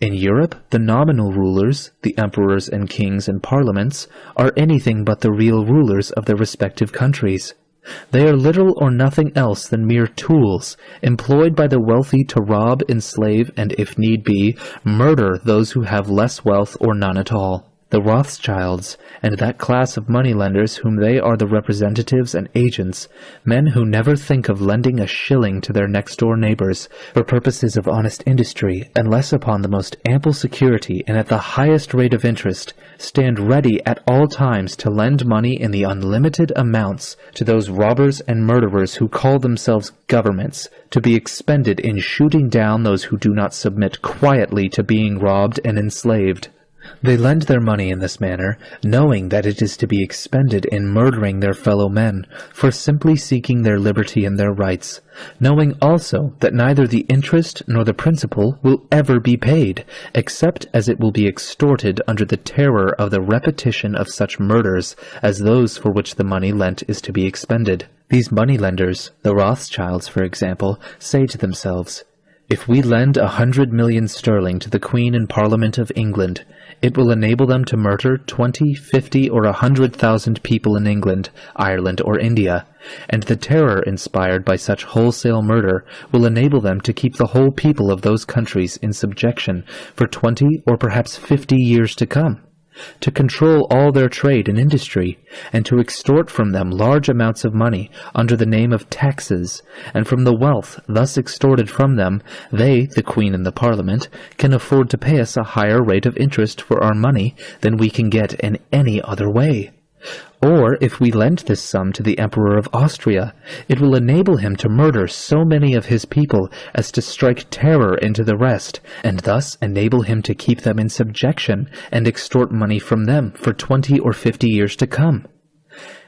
I: In Europe, the nominal rulers, the emperors and kings and parliaments, are anything but the real rulers of their respective countries. They are little or nothing else than mere tools, employed by the wealthy to rob, enslave, and, if need be, murder those who have less wealth or none at all. The Rothschilds, and that class of moneylenders whom they are the representatives and agents, men who never think of lending a shilling to their next-door neighbors for purposes of honest industry, unless upon the most ample security and at the highest rate of interest, stand ready at all times to lend money in the unlimited amounts to those robbers and murderers who call themselves governments, to be expended in shooting down those who do not submit quietly to being robbed and enslaved. They lend their money in this manner, knowing that it is to be expended in murdering their fellow men, for simply seeking their liberty and their rights, knowing also that neither the interest nor the principal will ever be paid, except as it will be extorted under the terror of the repetition of such murders as those for which the money lent is to be expended. These moneylenders, the Rothschilds for example, say to themselves, "If we lend 100 million sterling to the Queen and Parliament of England, it will enable them to murder 20, 50, or 100,000 people in England, Ireland, or India, and the terror inspired by such wholesale murder will enable them to keep the whole people of those countries in subjection for 20 or perhaps 50 years to come, to control all their trade and industry, and to extort from them large amounts of money under the name of taxes, and from the wealth thus extorted from them, they, the Queen and the Parliament, can afford to pay us a higher rate of interest for our money than we can get in any other way. Or, if we lend this sum to the Emperor of Austria, it will enable him to murder so many of his people as to strike terror into the rest, and thus enable him to keep them in subjection and extort money from them for 20 or 50 years to come.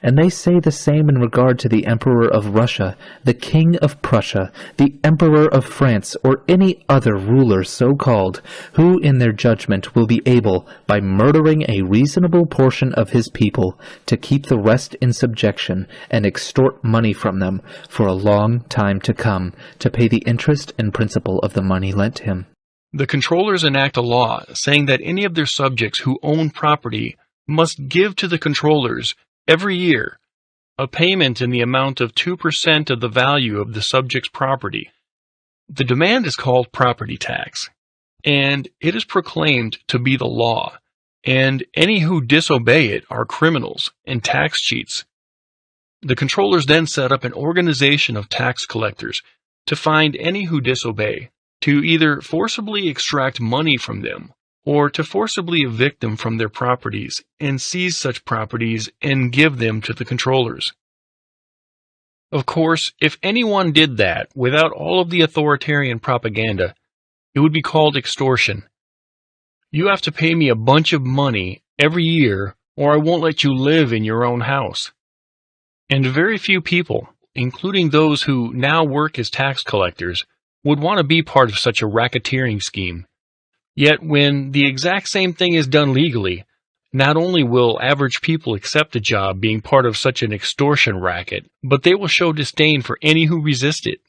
I: And they say the same in regard to the Emperor of Russia, the King of Prussia, the Emperor of France, or any other ruler so-called, who in their judgment will be able, by murdering a reasonable portion of his people, to keep the rest in subjection and extort money from them for a long time to come, to pay the interest and principal of the money lent him.
E: The controllers enact a law saying that any of their subjects who own property must give to the controllers every year a payment in the amount of 2% of the value of the subject's property. The demand is called property tax, and it is proclaimed to be the law, and any who disobey it are criminals and tax cheats. The controllers then set up an organization of tax collectors to find any who disobey, to either forcibly extract money from them or to forcibly evict them from their properties and seize such properties and give them to the controllers. Of course, if anyone did that without all of the authoritarian propaganda, it would be called extortion. You have to pay me a bunch of money every year or I won't let you live in your own house. And very few people, including those who now work as tax collectors, would want to be part of such a racketeering scheme. Yet when the exact same thing is done legally, not only will average people accept the job being part of such an extortion racket, but they will show disdain for any who resist it.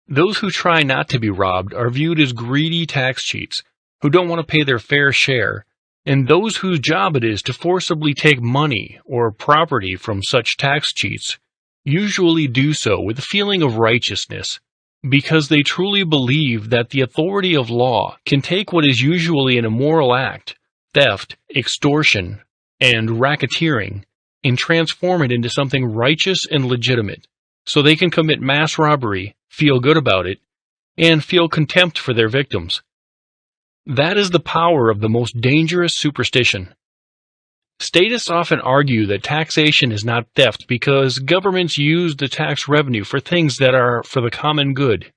E: Those who try not to be robbed are viewed as greedy tax cheats who don't want to pay their fair share, and those whose job it is to forcibly take money or property from such tax cheats usually do so with a feeling of righteousness, because they truly believe that the authority of law can take what is usually an immoral act, theft, extortion, and racketeering, and transform it into something righteous and legitimate, so they can commit mass robbery, feel good about it, and feel contempt for their victims. That is the power of the most dangerous superstition. Statists often argue that taxation is not theft because governments use the tax revenue for things that are for the common good.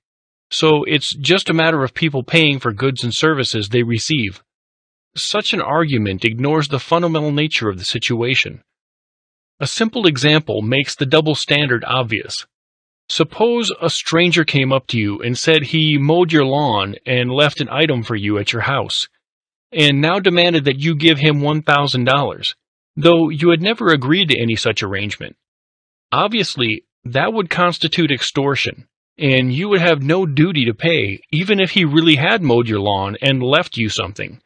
E: So it's just a matter of people paying for goods and services they receive. Such an argument ignores the fundamental nature of the situation. A simple example makes the double standard obvious. Suppose a stranger came up to you and said he mowed your lawn and left an item for you at your house, and now demanded that you give him $1,000, though you had never agreed to any such arrangement. Obviously, that would constitute extortion, and you would have no duty to pay, even if he really had mowed your lawn and left you something.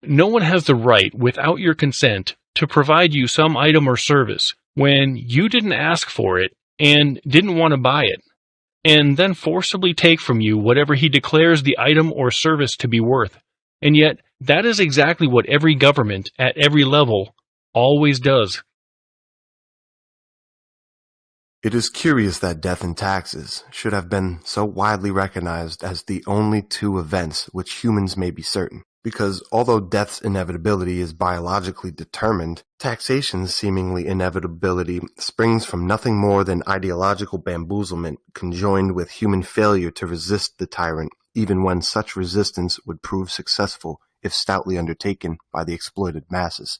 E: No one has the right, without your consent, to provide you some item or service when you didn't ask for it and didn't want to buy it, and then forcibly take from you whatever he declares the item or service to be worth. And yet, that is exactly what every government, at every level, always does.
C: It is curious that death and taxes should have been so widely recognized as the only two events which humans may be certain, because although death's inevitability is biologically determined, taxation's seemingly inevitability springs from nothing more than ideological bamboozlement conjoined with human failure to resist the tyrant, even when such resistance would prove successful if stoutly undertaken by the exploited masses.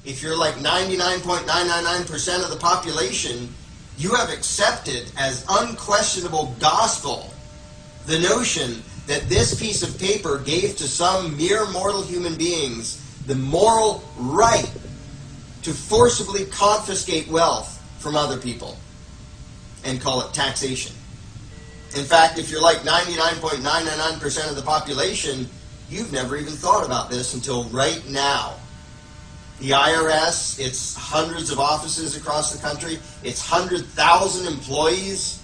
J: If you're like 99.999% of the population, you have accepted as unquestionable gospel the notion that this piece of paper gave to some mere mortal human beings the moral right to forcibly confiscate wealth from other people and call it taxation. In fact, if you're like 99.999% of the population, you've never even thought about this until right now. The IRS, it's hundreds of offices across the country, it's 100,000 employees,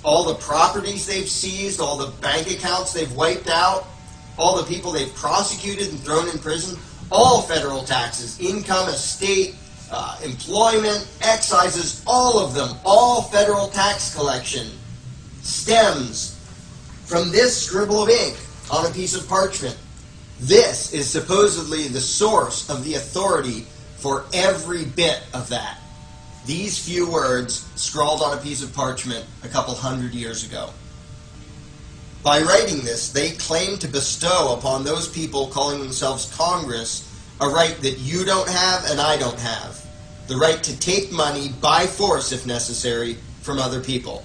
J: all the properties they've seized, all the bank accounts they've wiped out, all the people they've prosecuted and thrown in prison, all federal taxes, income, estate, employment, excises, all of them, all federal tax collection stems from this scribble of ink on a piece of parchment. This is supposedly the source of the authority for every bit of that. These few words scrawled on a piece of parchment a couple hundred years ago. By writing this, they claim to bestow upon those people calling themselves Congress a right that you don't have and I don't have. the right to take money by force, if necessary, from other people.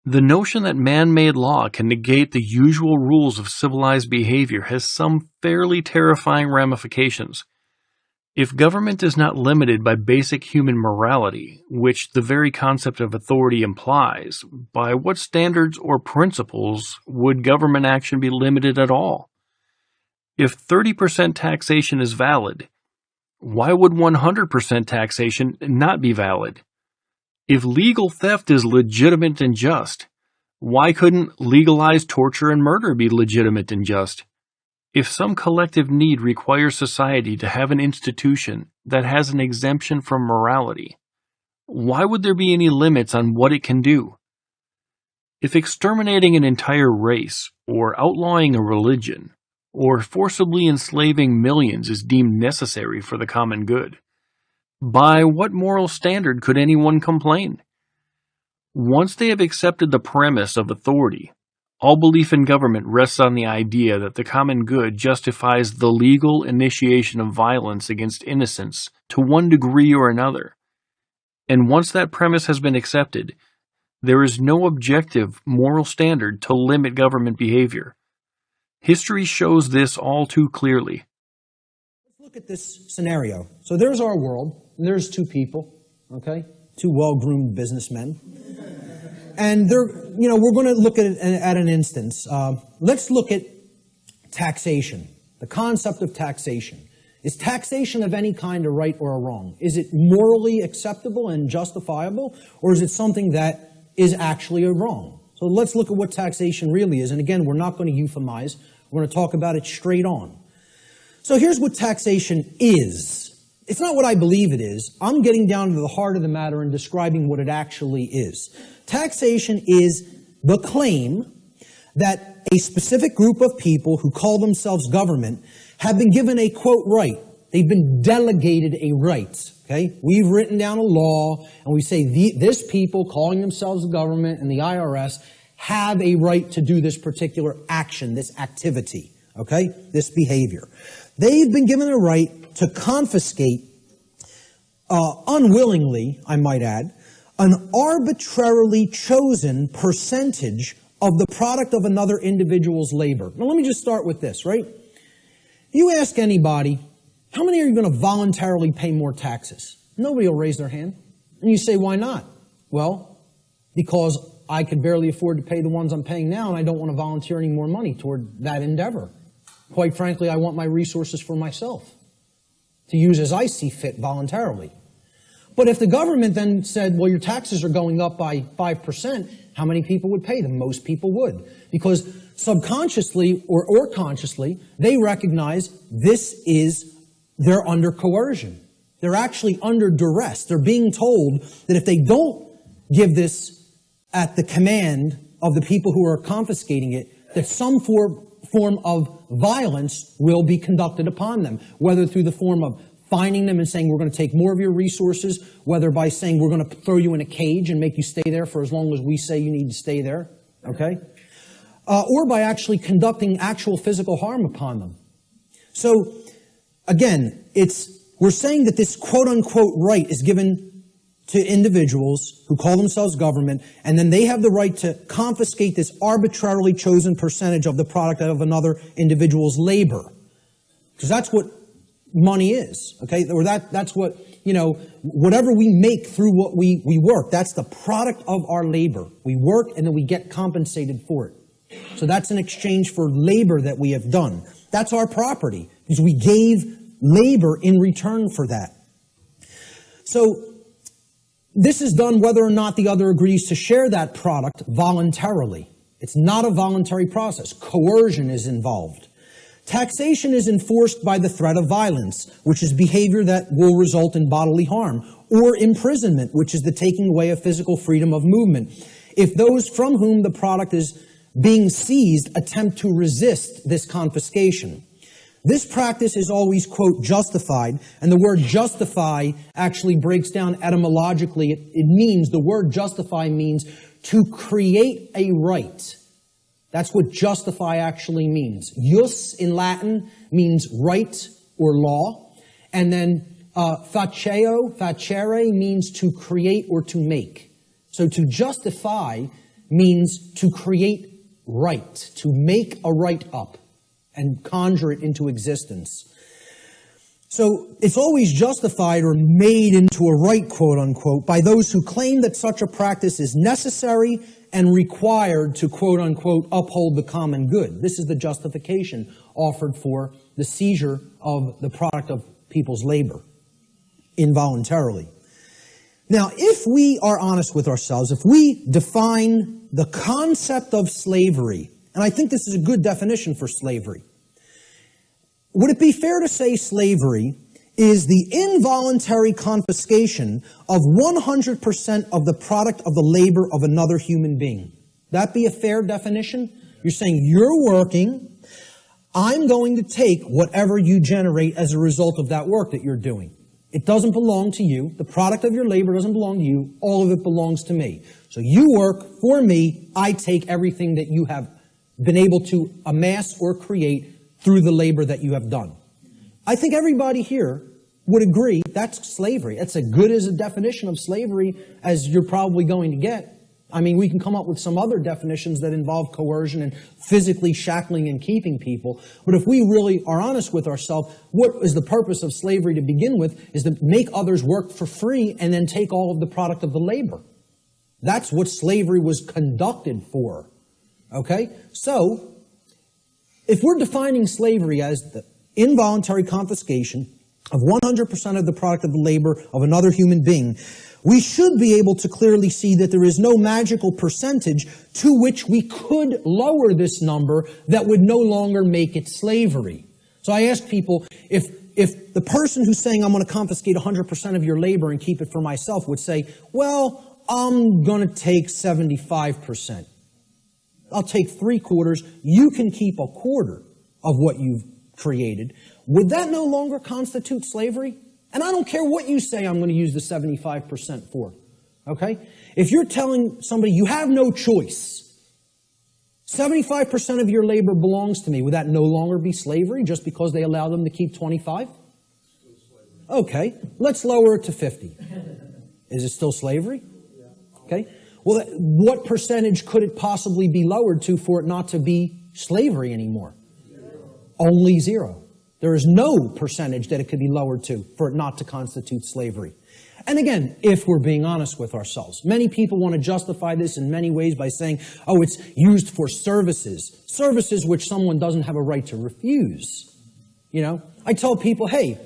E: The notion that man-made law can negate the usual rules of civilized behavior has some fairly terrifying ramifications. If government is not limited by basic human morality, which the very concept of authority implies, by what standards or principles would government action be limited at all? If 30% taxation is valid, why would 100% taxation not be valid? If legal theft is legitimate and just, why couldn't legalized torture and murder be legitimate and just? If some collective need requires society to have an institution that has an exemption from morality, why would there be any limits on what it can do? If exterminating an entire race, or outlawing a religion, or forcibly enslaving millions is deemed necessary for the common good, by what moral standard could anyone complain? Once they have accepted the premise of authority, all belief in government rests on the idea that the common good justifies the legal initiation of violence against innocents to one degree or another. And once that premise has been accepted, there is no objective moral standard to limit government behavior. History shows this all too clearly.
H: Let's look at this scenario. So there's our world, and there's two people, okay? Two well-groomed businessmen. And they're, we're going to look at it at an instance. Let's look at taxation, the concept of taxation. Is taxation of any kind a right or a wrong? Is it morally acceptable and justifiable, or is it something that is actually a wrong? So let's look at what taxation really is. And again, we're not going to euphemize. We're going to talk about it straight on. So here's what taxation is. It's not what I believe it is. I'm getting down to the heart of the matter and describing what it actually is. Taxation is the claim that a specific group of people who call themselves government have been given a, quote, right. They've been delegated a right. Okay? We've written down a law, and we say this people calling themselves the government and the IRS have a right to do this particular action, this activity, okay? This behavior. They've been given a right to confiscate, unwillingly, I might add, an arbitrarily chosen percentage of the product of another individual's labor. Now let me just start with this, right? You ask anybody, how many are you going to voluntarily pay more taxes? Nobody will raise their hand. And you say, why not? Well, because I could barely afford to pay the ones I'm paying now, and I don't want to volunteer any more money toward that endeavor. Quite frankly, I want my resources for myself to use as I see fit voluntarily. But if the government then said, well, your taxes are going up by 5%, how many people would pay them? Most people would. Because subconsciously or consciously, they recognize they're under coercion. They're actually under duress. They're being told that if they don't give this at the command of the people who are confiscating it, that some form of violence will be conducted upon them, whether through the form of fining them and saying, we're going to take more of your resources, whether by saying, we're going to throw you in a cage and make you stay there for as long as we say you need to stay there, okay? Or by actually conducting actual physical harm upon them. So, again, we're saying that this quote-unquote right is given to individuals who call themselves government, and then they have the right to confiscate this arbitrarily chosen percentage of the product of another individual's labor. Because that's what money is, okay? Or that's what, whatever we make through what we work, that's the product of our labor. We work and then we get compensated for it. So that's in exchange for labor that we have done. That's our property, because we gave labor in return for that. So this is done whether or not the other agrees to share that product voluntarily. It's not a voluntary process. Coercion is involved. Taxation is enforced by the threat of violence, which is behavior that will result in bodily harm, or imprisonment, which is the taking away of physical freedom of movement, if those from whom the product is being seized attempt to resist this confiscation. This practice is always, quote, justified, and the word justify actually breaks down etymologically. The word justify means to create a right. That's what justify actually means. Jus in Latin means right or law, and then facere means to create or to make. So to justify means to create right, to make a right up and conjure it into existence. So it's always justified or made into a right, quote unquote, by those who claim that such a practice is necessary and required to, quote unquote, uphold the common good. This is the justification offered for the seizure of the product of people's labor involuntarily. Now, if we are honest with ourselves, if we define the concept of slavery, and I think this is a good definition for slavery, would it be fair to say slavery is the involuntary confiscation of 100% of the product of the labor of another human being? That be a fair definition? You're saying you're working, I'm going to take whatever you generate as a result of that work that you're doing. It doesn't belong to you. The product of your labor doesn't belong to you. All of it belongs to me. So you work for me. I take everything that you have been able to amass or create through the labor that you have done. I think everybody here would agree that's slavery. That's as good as a definition of slavery as you're probably going to get. I mean, we can come up with some other definitions that involve coercion and physically shackling and keeping people. But if we really are honest with ourselves, what is the purpose of slavery to begin with is to make others work for free and then take all of the product of the labor. That's what slavery was conducted for. Okay? So, if we're defining slavery as the involuntary confiscation of 100% of the product of the labor of another human being, we should be able to clearly see that there is no magical percentage to which we could lower this number that would no longer make it slavery. So I ask people, if the person who's saying I'm going to confiscate 100% of your labor and keep it for myself would say, well, I'm going to take 75%. I'll take 3/4. You can keep 1/4 of what you've created. Would that no longer constitute slavery? And I don't care what you say I'm going to use the 75% for. Okay? If you're telling somebody you have no choice, 75% of your labor belongs to me, would that no longer be slavery just because they allow them to keep 25? Okay, let's lower it to 50. Is it still slavery? Okay. Well, what percentage could it possibly be lowered to for it not to be slavery anymore? Only 0. There is no percentage that it could be lowered to for it not to constitute slavery. And again, if we're being honest with ourselves, many people want to justify this in many ways by saying, oh, it's used for services. Services which someone doesn't have a right to refuse. You know, I tell people, hey,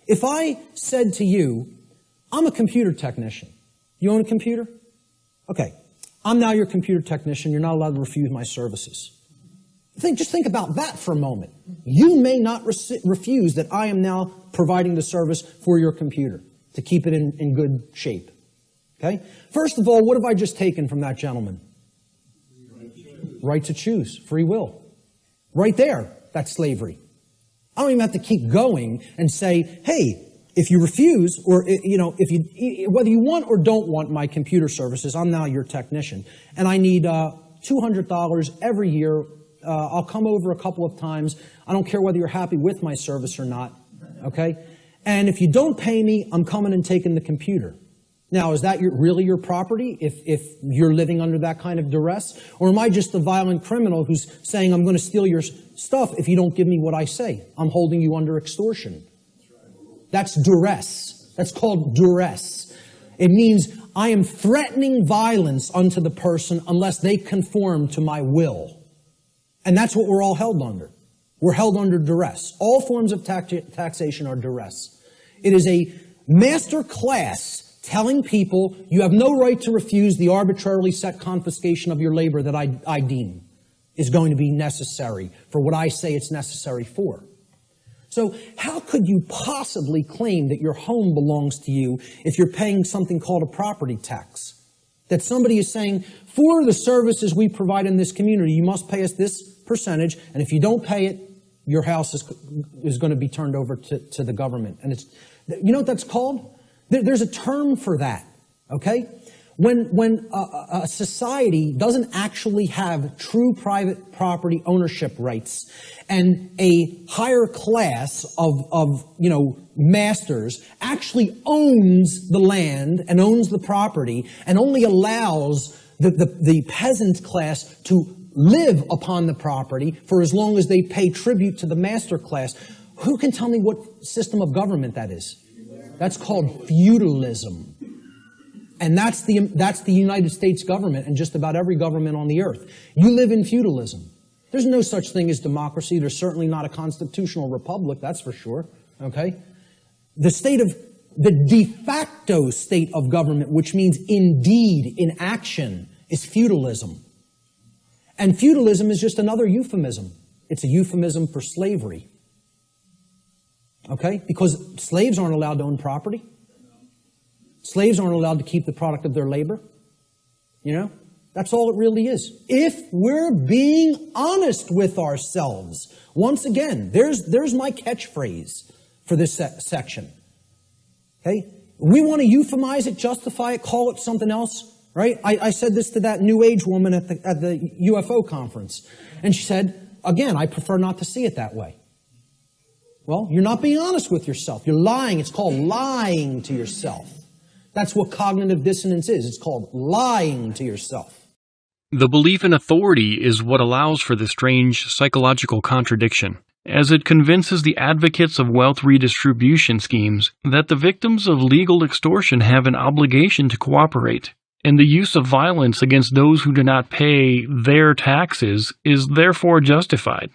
H: if I said to you, I'm a computer technician. You own a computer? Okay, I'm now your computer technician. You're not allowed to refuse my services. Just think about that for a moment. You may not refuse that I am now providing the service for your computer to keep it in good shape. Okay? First of all, what have I just taken from that gentleman? Right to choose. Free will. Right there, that's slavery. I don't even have to keep going and say, hey, if you refuse, or whether you want or don't want my computer services, I'm now your technician, and I need $200 every year. I'll come over a couple of times. I don't care whether you're happy with my service or not, okay? And if you don't pay me, I'm coming and taking the computer. Now, is that really your property if you're living under that kind of duress? Or am I just the violent criminal who's saying I'm going to steal your stuff if you don't give me what I say? I'm holding you under extortion. That's duress. That's called duress. It means I am threatening violence unto the person unless they conform to my will. And that's what we're all held under. We're held under duress. All forms of taxation are duress. It is a master class telling people you have no right to refuse the arbitrarily set confiscation of your labor that I deem is going to be necessary for what I say it's necessary for. So how could you possibly claim that your home belongs to you if you're paying something called a property tax? That somebody is saying, for the services we provide in this community, you must pay us this percentage, and if you don't pay it, your house is going to be turned over to the government. And you know what that's called? There's a term for that, okay? When a society doesn't actually have true private property ownership rights, and a higher class of masters actually owns the land and owns the property and only allows the peasant class to live upon the property for as long as they pay tribute to the master class, who can tell me what system of government that is? That's called feudalism. And that's the United States government and just about every government on the earth. You live in feudalism. There's no such thing as democracy. There's certainly not a constitutional republic, that's for sure. Okay? The de facto state of government, which means indeed, in action, is feudalism. And feudalism is just another euphemism. It's a euphemism for slavery. Okay? Because slaves aren't allowed to own property. Slaves aren't allowed to keep the product of their labor. That's all it really is. If we're being honest with ourselves. Once again, there's my catchphrase for this section. Okay? We want to euphemize it, justify it, call it something else, right? I said this to that New Age woman at the UFO conference. And she said, again, I prefer not to see it that way. Well, you're not being honest with yourself. You're lying. It's called lying to yourself. That's what cognitive dissonance is. It's called lying to yourself.
E: The belief in authority is what allows for the strange psychological contradiction, as it convinces the advocates of wealth redistribution schemes that the victims of legal extortion have an obligation to cooperate, and the use of violence against those who do not pay their taxes is therefore justified.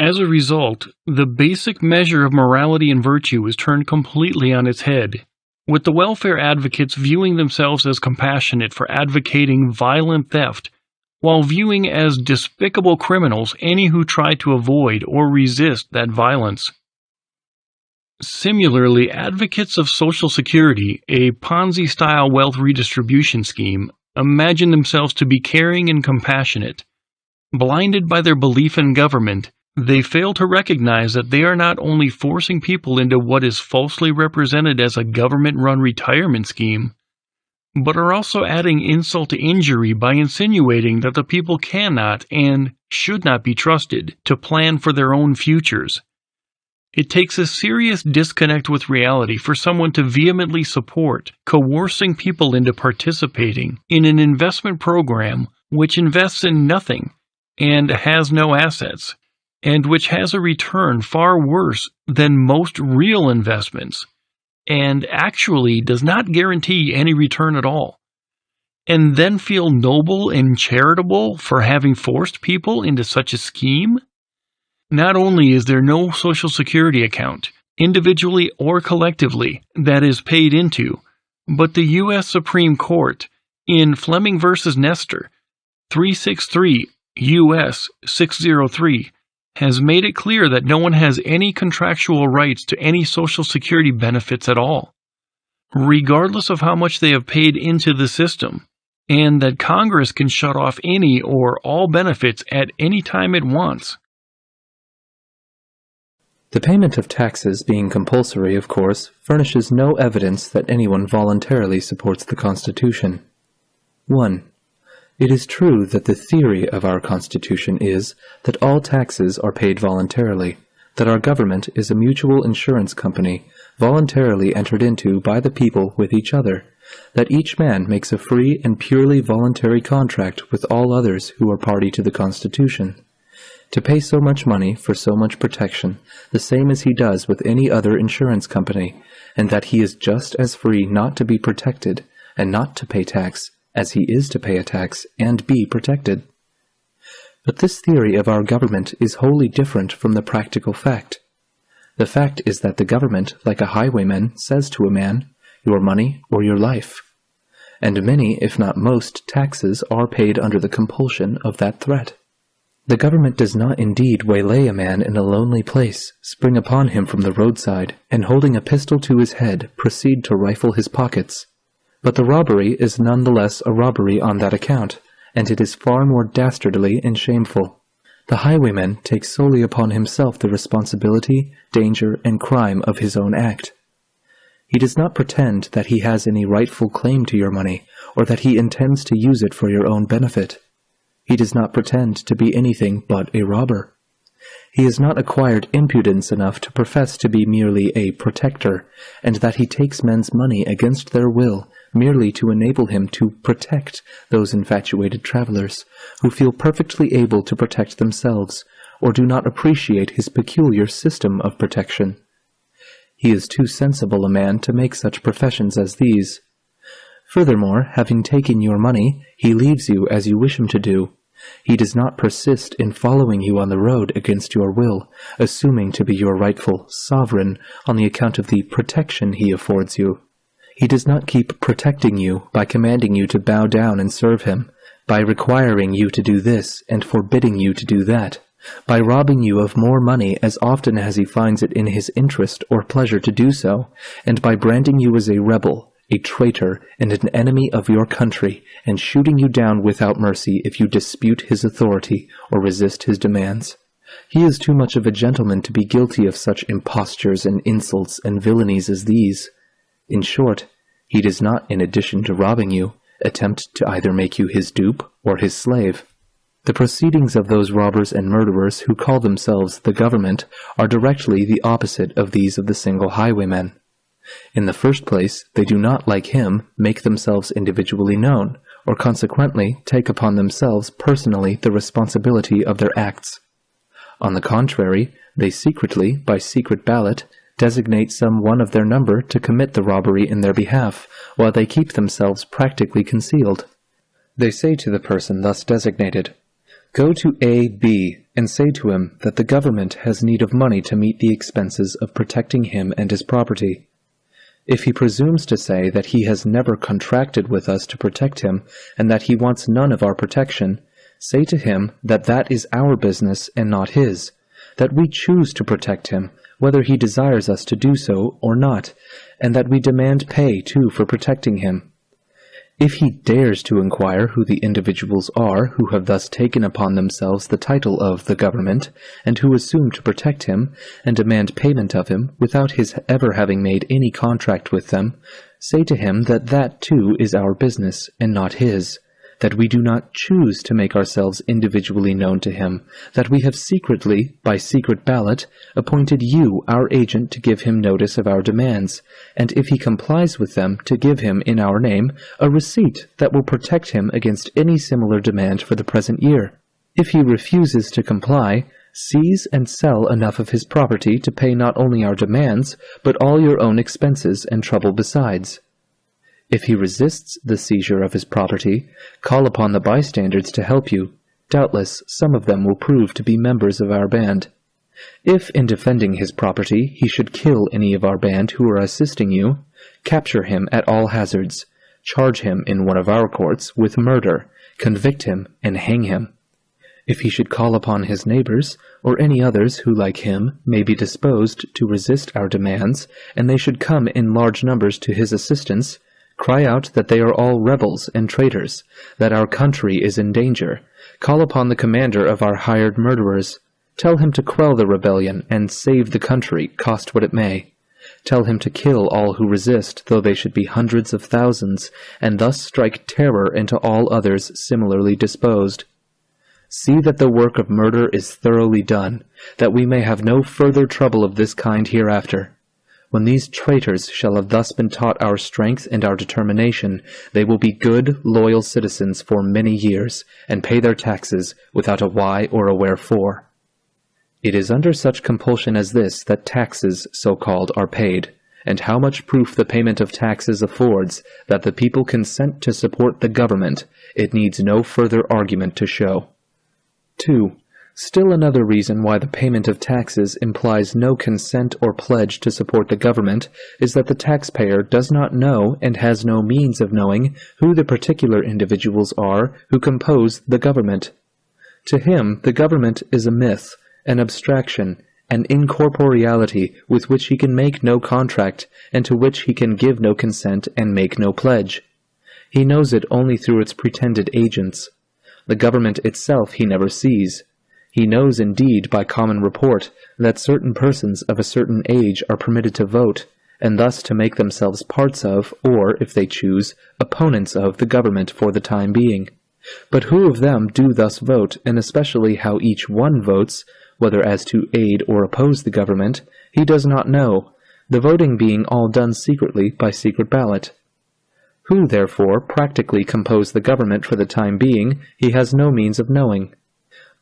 E: As a result, the basic measure of morality and virtue is turned completely on its head, with the welfare advocates viewing themselves as compassionate for advocating violent theft, while viewing as despicable criminals any who try to avoid or resist that violence. Similarly, advocates of Social Security, a Ponzi-style wealth redistribution scheme, imagine themselves to be caring and compassionate. Blinded by their belief in government, they fail to recognize that they are not only forcing people into what is falsely represented as a government-run retirement scheme, but are also adding insult to injury by insinuating that the people cannot and should not be trusted to plan for their own futures. It takes a serious disconnect with reality for someone to vehemently support coercing people into participating in an investment program which invests in nothing and has no assets, and which has a return far worse than most real investments, and actually does not guarantee any return at all, and then feel noble and charitable for having forced people into such a scheme? Not only is there no Social Security account, individually or collectively, that is paid into, but the U.S. Supreme Court, in Fleming v. Nestor, 363 U.S. 603, has made it clear that no one has any contractual rights to any Social Security benefits at all, regardless of how much they have paid into the system, and that Congress can shut off any or all benefits at any time it wants.
I: The payment of taxes being compulsory, of course, furnishes no evidence that anyone voluntarily supports the Constitution. 1. It is true that the theory of our Constitution is that all taxes are paid voluntarily, that our government is a mutual insurance company voluntarily entered into by the people with each other, that each man makes a free and purely voluntary contract with all others who are party to the Constitution, to pay so much money for so much protection, the same as he does with any other insurance company, and that he is just as free not to be protected and not to pay tax as he is to pay a tax and be protected. But this theory of our government is wholly different from the practical fact. The fact is that the government, like a highwayman, says to a man, your money or your life. And many, if not most, taxes are paid under the compulsion of that threat. The government does not indeed waylay a man in a lonely place, spring upon him from the roadside, and holding a pistol to his head, proceed to rifle his pockets. But the robbery is none the less a robbery on that account, and it is far more dastardly and shameful. The highwayman takes solely upon himself the responsibility, danger, and crime of his own act. He does not pretend that he has any rightful claim to your money, or that he intends to use it for your own benefit. He does not pretend to be anything but a robber. He has not acquired impudence enough to profess to be merely a protector, and that he takes men's money against their will merely to enable him to protect those infatuated travelers, who feel perfectly able to protect themselves, or do not appreciate his peculiar system of protection. He is too sensible a man to make such professions as these. Furthermore, having taken your money, he leaves you as you wish him to do. He does not persist in following you on the road against your will, assuming to be your rightful sovereign on the account of the protection he affords you. He does not keep protecting you by commanding you to bow down and serve him, by requiring you to do this and forbidding you to do that, by robbing you of more money as often as he finds it in his interest or pleasure to do so, and by branding you as a rebel, a traitor, and an enemy of your country, and shooting you down without mercy if you dispute his authority or resist his demands. He is too much of a gentleman to be guilty of such impostures and insults and villainies as these. In short, he does not, in addition to robbing you, attempt to either make you his dupe or his slave. The proceedings of those robbers and murderers who call themselves the government are directly the opposite of these of the single highwaymen. In the first place, they do not, like him, make themselves individually known, or consequently take upon themselves personally the responsibility of their acts. On the contrary, they secretly, by secret ballot, designate some one of their number to commit the robbery in their behalf, while they keep themselves practically concealed. They say to the person thus designated, "Go to A. B. and say to him that the government has need of money to meet the expenses of protecting him and his property. If he presumes to say that he has never contracted with us to protect him, and that he wants none of our protection, say to him that that is our business and not his, that we choose to protect him, whether he desires us to do so or not, and that we demand pay, too, for protecting him. If he dares to inquire who the individuals are who have thus taken upon themselves the title of the government, and who assume to protect him, and demand payment of him, without his ever having made any contract with them, say to him that that too is our business, and not his, that we do not choose to make ourselves individually known to him, that we have secretly, by secret ballot, appointed you our agent to give him notice of our demands, and if he complies with them, to give him, in our name, a receipt that will protect him against any similar demand for the present year. If he refuses to comply, seize and sell enough of his property to pay not only our demands, but all your own expenses and trouble besides. If he resists the seizure of his property, call upon the bystanders to help you. Doubtless some of them will prove to be members of our band. If, in defending his property, he should kill any of our band who are assisting you, capture him at all hazards, charge him in one of our courts with murder, convict him, and hang him. If he should call upon his neighbors, or any others who, like him, may be disposed to resist our demands, and they should come in large numbers to his assistance, cry out that they are all rebels and traitors, that our country is in danger. Call upon the commander of our hired murderers. Tell him to quell the rebellion and save the country, cost what it may. Tell him to kill all who resist, though they should be hundreds of thousands, and thus strike terror into all others similarly disposed. See that the work of murder is thoroughly done, that we may have no further trouble of this kind hereafter. When these traitors shall have thus been taught our strength and our determination, they will be good, loyal citizens for many years, and pay their taxes without a why or a wherefore. It is under such compulsion as this that taxes, so-called, are paid, and how much proof the payment of taxes affords that the people consent to support the government, it needs no further argument to show. 2. Still another reason why the payment of taxes implies no consent or pledge to support the government is that the taxpayer does not know and has no means of knowing who the particular individuals are who compose the government. To him, the government is a myth, an abstraction, an incorporeality with which he can make no contract, and to which he can give no consent and make no pledge. He knows it only through its pretended agents. The government itself he never sees. He knows indeed by common report that certain persons of a certain age are permitted to vote, and thus to make themselves parts of, or, if they choose, opponents of the government for the time being. But who of them do thus vote, and especially how each one votes, whether as to aid or oppose the government, he does not know, the voting being all done secretly by secret ballot. Who, therefore, practically compose the government for the time being, he has no means of knowing.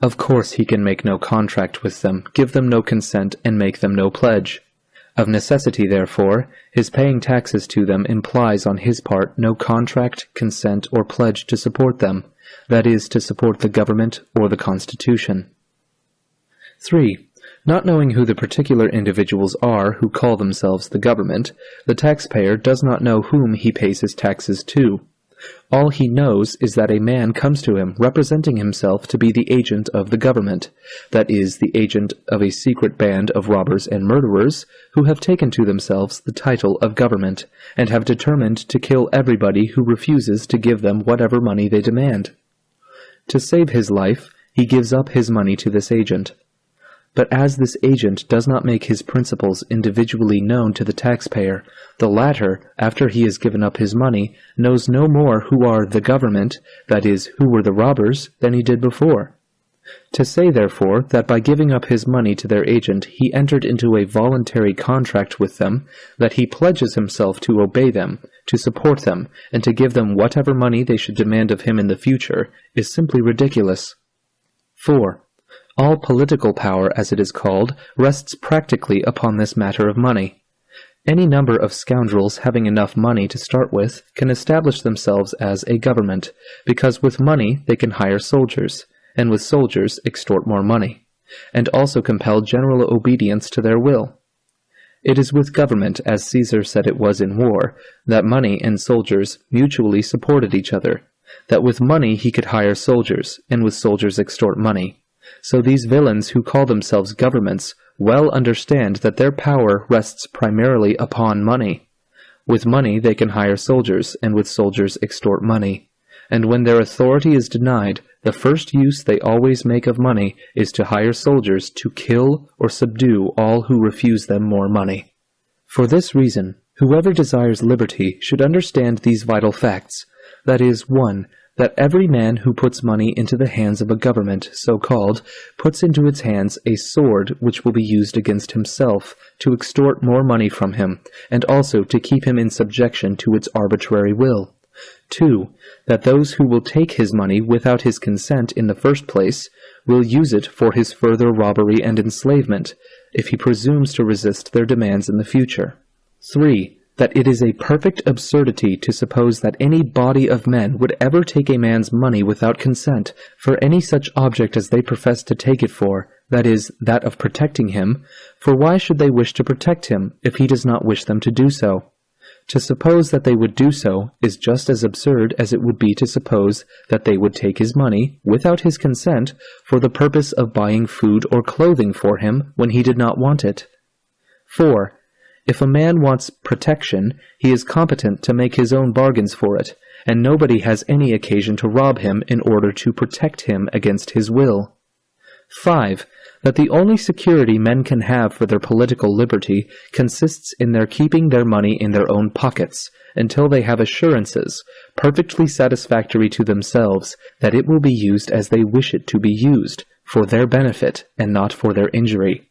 I: Of course he can make no contract with them, give them no consent, and make them no pledge. Of necessity, therefore, his paying taxes to them implies on his part no contract, consent, or pledge to support them, that is, to support the government or the Constitution. 3. Not knowing who the particular individuals are who call themselves the government, the taxpayer does not know whom he pays his taxes to. All he knows is that a man comes to him representing himself to be the agent of the government, that is, the agent of a secret band of robbers and murderers who have taken to themselves the title of government, and have determined to kill everybody who refuses to give them whatever money they demand. To save his life, he gives up his money to this agent. But as this agent does not make his principles individually known to the taxpayer, the latter, after he has given up his money, knows no more who are the government, that is, who were the robbers, than he did before. To say, therefore, that by giving up his money to their agent he entered into a voluntary contract with them, that he pledges himself to obey them, to support them, and to give them whatever money they should demand of him in the future, is simply ridiculous. 4. All political power, as it is called, rests practically upon this matter of money. Any number of scoundrels having enough money to start with can establish themselves as a government, because with money they can hire soldiers, and with soldiers extort more money, and also compel general obedience to their will. It is with government, as Caesar said it was in war, that money and soldiers mutually supported each other, that with money he could hire soldiers, and with soldiers extort money. So these villains who call themselves governments well understand that their power rests primarily upon money. With money they can hire soldiers, and with soldiers extort money. And when their authority is denied, the first use they always make of money is to hire soldiers to kill or subdue all who refuse them more money. For this reason, whoever desires liberty should understand these vital facts, that is, 1. That every man who puts money into the hands of a government, so-called, puts into its hands a sword which will be used against himself, to extort more money from him, and also to keep him in subjection to its arbitrary will. 2. That those who will take his money without his consent in the first place will use it for his further robbery and enslavement, if he presumes to resist their demands in the future. 3. That it is a perfect absurdity to suppose that any body of men would ever take a man's money without consent for any such object as they profess to take it for, that is, that of protecting him, for why should they wish to protect him if he does not wish them to do so? To suppose that they would do so is just as absurd as it would be to suppose that they would take his money, without his consent, for the purpose of buying food or clothing for him when he did not want it. 4. If a man wants protection, he is competent to make his own bargains for it, and nobody has any occasion to rob him in order to protect him against his will. 5. That the only security men can have for their political liberty consists in their keeping their money in their own pockets, until they have assurances, perfectly satisfactory to themselves, that it will be used as they wish it to be used, for their benefit, and not for their injury.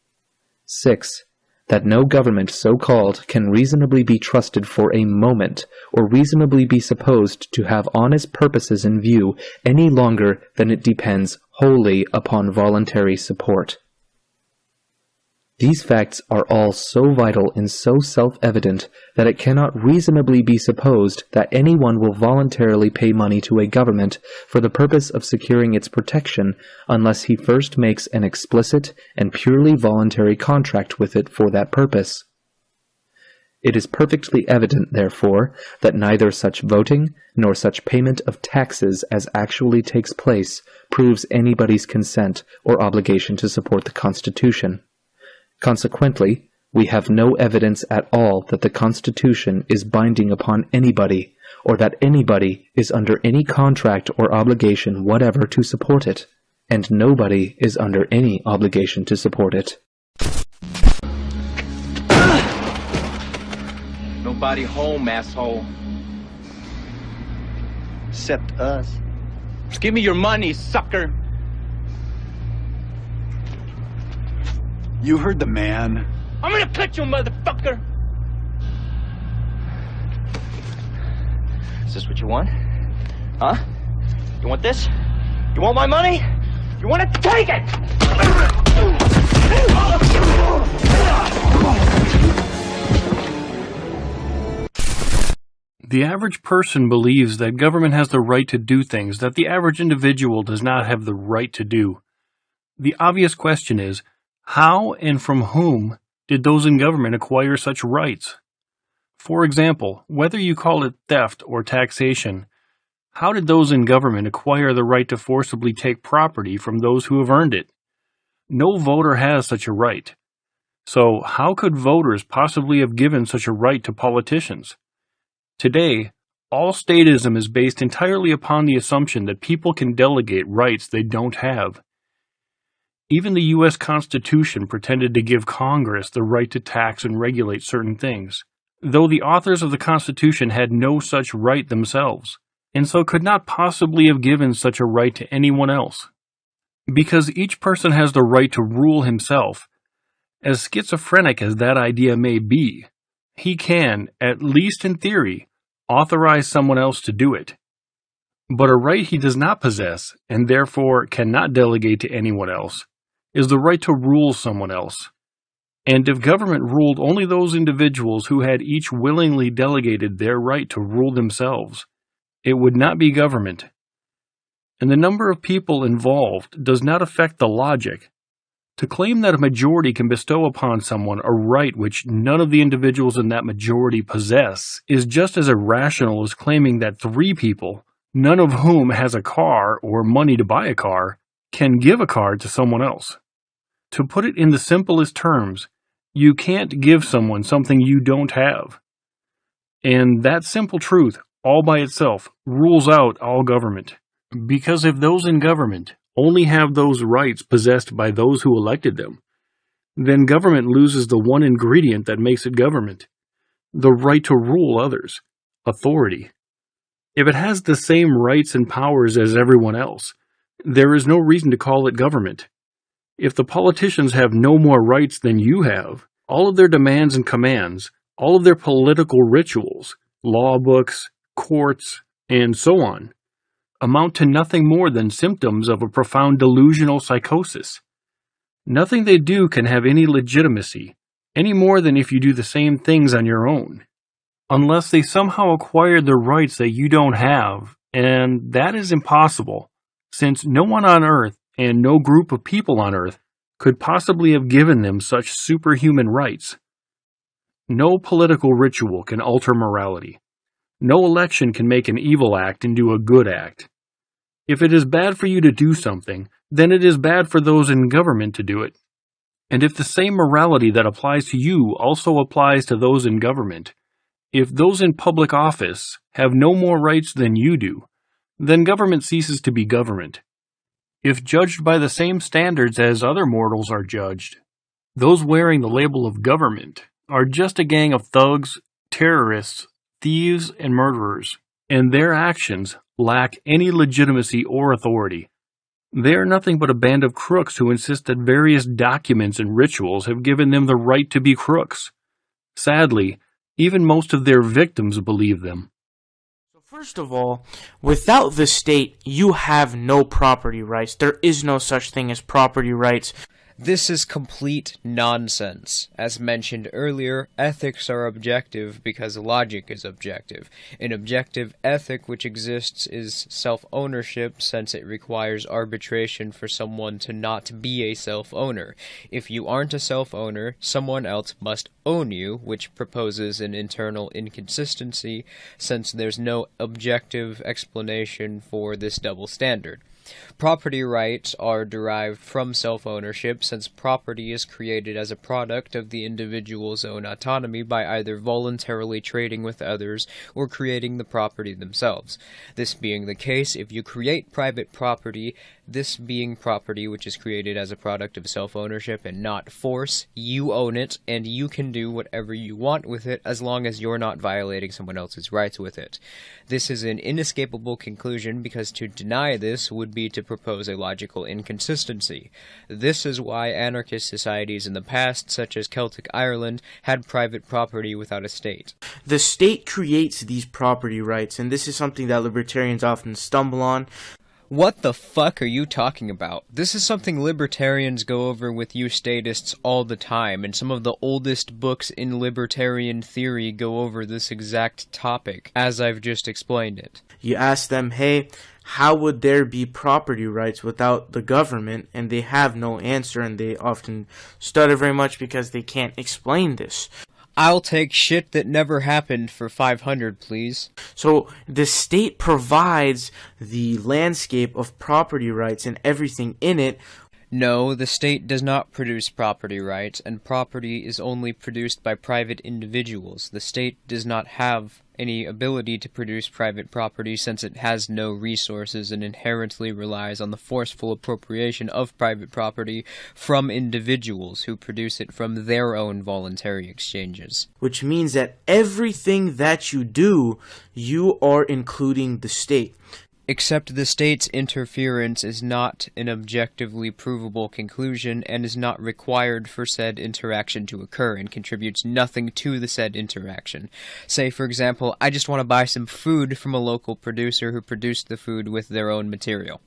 I: 6. That no government so-called can reasonably be trusted for a moment, or reasonably be supposed to have honest purposes in view any longer than it depends wholly upon voluntary support. These facts are all so vital and so self-evident that it cannot reasonably be supposed that anyone will voluntarily pay money to a government for the purpose of securing its protection unless he first makes an explicit and purely voluntary contract with it for that purpose. It is perfectly evident, therefore, that neither such voting nor such payment of taxes as actually takes place proves anybody's consent or obligation to support the Constitution. Consequently, we have no evidence at all that the Constitution is binding upon anybody, or that anybody is under any contract or obligation whatever to support it, and nobody is under any obligation to support it.
A: everybody home, asshole.
B: Except us.
A: Just give me your money, sucker.
B: You heard the man.
A: I'm gonna cut you, motherfucker. Is this what you want? Huh? You want this? You want my money? You want to take it?
E: The average person believes that government has the right to do things that the average individual does not have the right to do. The obvious question is, how and from whom did those in government acquire such rights? For example, whether you call it theft or taxation, how did those in government acquire the right to forcibly take property from those who have earned it? No voter has such a right. So how could voters possibly have given such a right to politicians? Today, all statism is based entirely upon the assumption that people can delegate rights they don't have. Even the U.S. Constitution pretended to give Congress the right to tax and regulate certain things, though the authors of the Constitution had no such right themselves, and so could not possibly have given such a right to anyone else. Because each person has the right to rule himself, as schizophrenic as that idea may be, he can, at least in theory, authorize someone else to do it. But a right he does not possess, and therefore cannot delegate to anyone else, is the right to rule someone else. And if government ruled only those individuals who had each willingly delegated their right to rule themselves, it would not be government. And the number of people involved does not affect the logic. To claim that a majority can bestow upon someone a right which none of the individuals in that majority possess is just as irrational as claiming that 3 people, none of whom has a car or money to buy a car, can give a car to someone else. To put it in the simplest terms, you can't give someone something you don't have. And that simple truth, all by itself, rules out all government. Because if those in government only have those rights possessed by those who elected them, then government loses the one ingredient that makes it government, the right to rule others, authority. If it has the same rights and powers as everyone else, there is no reason to call it government. If the politicians have no more rights than you have, all of their demands and commands, all of their political rituals, law books, courts, and so on, amount to nothing more than symptoms of a profound delusional psychosis. Nothing they do can have any legitimacy, any more than if you do the same things on your own, unless they somehow acquired the rights that you don't have, and that is impossible, since no one on earth and no group of people on earth could possibly have given them such superhuman rights. No political ritual can alter morality. No election can make an evil act into a good act. If it is bad for you to do something, then it is bad for those in government to do it. And if the same morality that applies to you also applies to those in government, if those in public office have no more rights than you do, then government ceases to be government. If judged by the same standards as other mortals are judged, those wearing the label of government are just a gang of thugs, terrorists, thieves, and murderers, and their actions lack any legitimacy or authority. They are nothing but a band of crooks who insist that various documents and rituals have given them the right to be crooks. Sadly, even most of their victims believe them.
T: First of all, without the state, you have no property rights. There is no such thing as property rights.
S: This is complete nonsense. As mentioned earlier, ethics are objective because logic is objective. An objective ethic which exists is self-ownership, since it requires arbitration for someone to not be a self-owner. If you aren't a self-owner, someone else must own you, which proposes an internal inconsistency, since there's no objective explanation for this double standard. Property rights are derived from self-ownership, since property is created as a product of the individual's own autonomy by either voluntarily trading with others or creating the property themselves. This being the case, if you create private property, this being property which is created as a product of self-ownership and not force, you own it, and you can do whatever you want with it as long as you're not violating someone else's rights with it. This is an inescapable conclusion because to deny this would be to propose a logical inconsistency. This is why anarchist societies in the past, such as Celtic Ireland, had private property without a state.
T: The state creates these property rights, and this is something that libertarians often stumble on.
S: What the fuck are you talking about? This is something libertarians go over with you statists all the time, and some of the oldest books in libertarian theory go over this exact topic, as I've just explained it.
T: You ask them, hey, how would there be property rights without the government? And they have no answer, and they often stutter very much because they can't explain this.
S: I'll take shit that never happened for 500, please.
T: So the state provides the landscape of property rights and everything in it.
S: No, the state does not produce property rights, and property is only produced by private individuals. The state does not have any ability to produce private property since it has no resources and inherently relies on the forceful appropriation of private property from individuals who produce it from their own voluntary exchanges.
T: Which means that everything that you do, you are including the state.
S: Except the state's interference is not an objectively provable conclusion and is not required for said interaction to occur and contributes nothing to the said interaction. Say, for example, I just want to buy some food from a local producer who produced the food with their own material.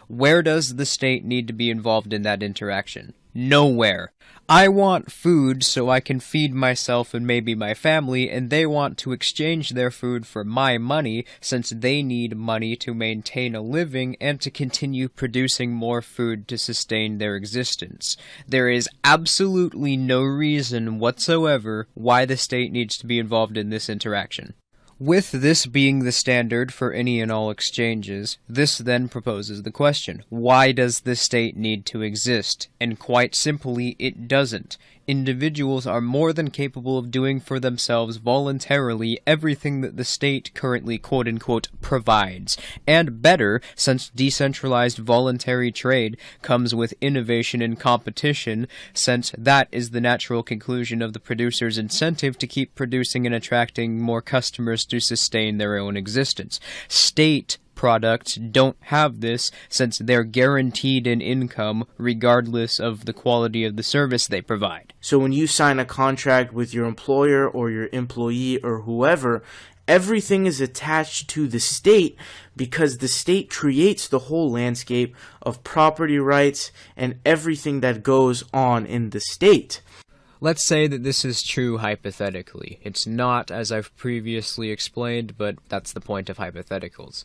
S: Where does the state need to be involved in that interaction? Nowhere. I want food so I can feed myself and maybe my family, and they want to exchange their food for my money since they need money to maintain a living and to continue producing more food to sustain their existence. There is absolutely no reason whatsoever why the state needs to be involved in this interaction. With this being the standard for any and all exchanges, this then proposes the question, why does the state need to exist? And quite simply, it doesn't. Individuals are more than capable of doing for themselves voluntarily everything that the state currently quote-unquote provides, and better, since decentralized voluntary trade comes with innovation and competition, since that is the natural conclusion of the producer's incentive to keep producing and attracting more customers to sustain their own existence. State products don't have this since they're guaranteed an income regardless of the quality of the service they provide.
T: So when you sign a contract with your employer or your employee or whoever, everything is attached to the state because the state creates the whole landscape of property rights and everything that goes on in the state.
S: Let's say that this is true hypothetically. It's not, as I've previously explained, but that's the point of hypotheticals.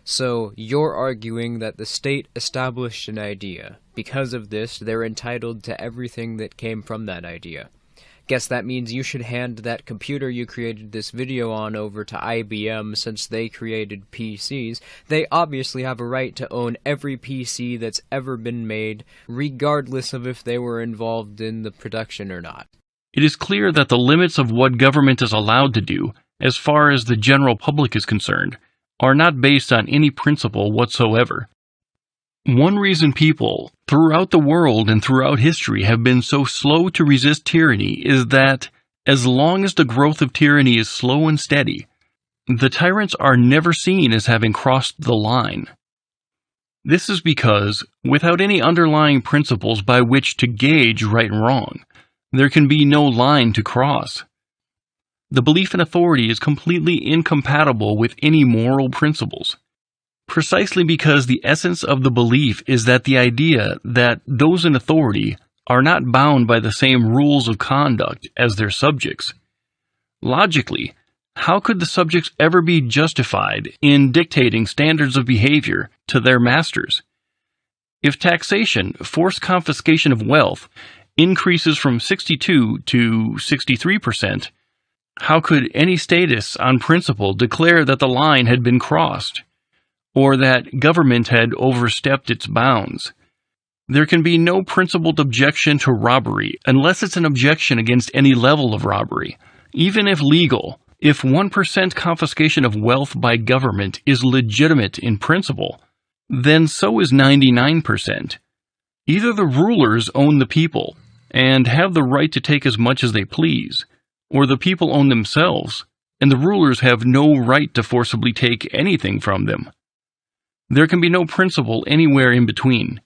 S: So, you're arguing that the state established an idea. Because of this, they're entitled to everything that came from that idea. Guess that means you should hand that computer you created this video on over to IBM since they created PCs. They obviously have a right to own every PC that's ever been made, regardless of if they were involved in the production or not.
E: It is clear that the limits of what government is allowed to do, as far as the general public is concerned, are not based on any principle whatsoever. One reason people, throughout the world and throughout history, have been so slow to resist tyranny is that, as long as the growth of tyranny is slow and steady, the tyrants are never seen as having crossed the line. This is because, without any underlying principles by which to gauge right and wrong, there can be no line to cross. The belief in authority is completely incompatible with any moral principles, precisely because the essence of the belief is that the idea that those in authority are not bound by the same rules of conduct as their subjects. Logically, how could the subjects ever be justified in dictating standards of behavior to their masters? If taxation, forced confiscation of wealth, increases from 62 to 63%, how could any status on principle declare that the line had been crossed? or that government had overstepped its bounds. There can be no principled objection to robbery unless it's an objection against any level of robbery, even if legal. If 1% confiscation of wealth by government is legitimate in principle, then so is 99%. Either the rulers own the people and have the right to take as much as they please, or the people own themselves, and the rulers have no right to forcibly take anything from them. There can be no principle anywhere in between.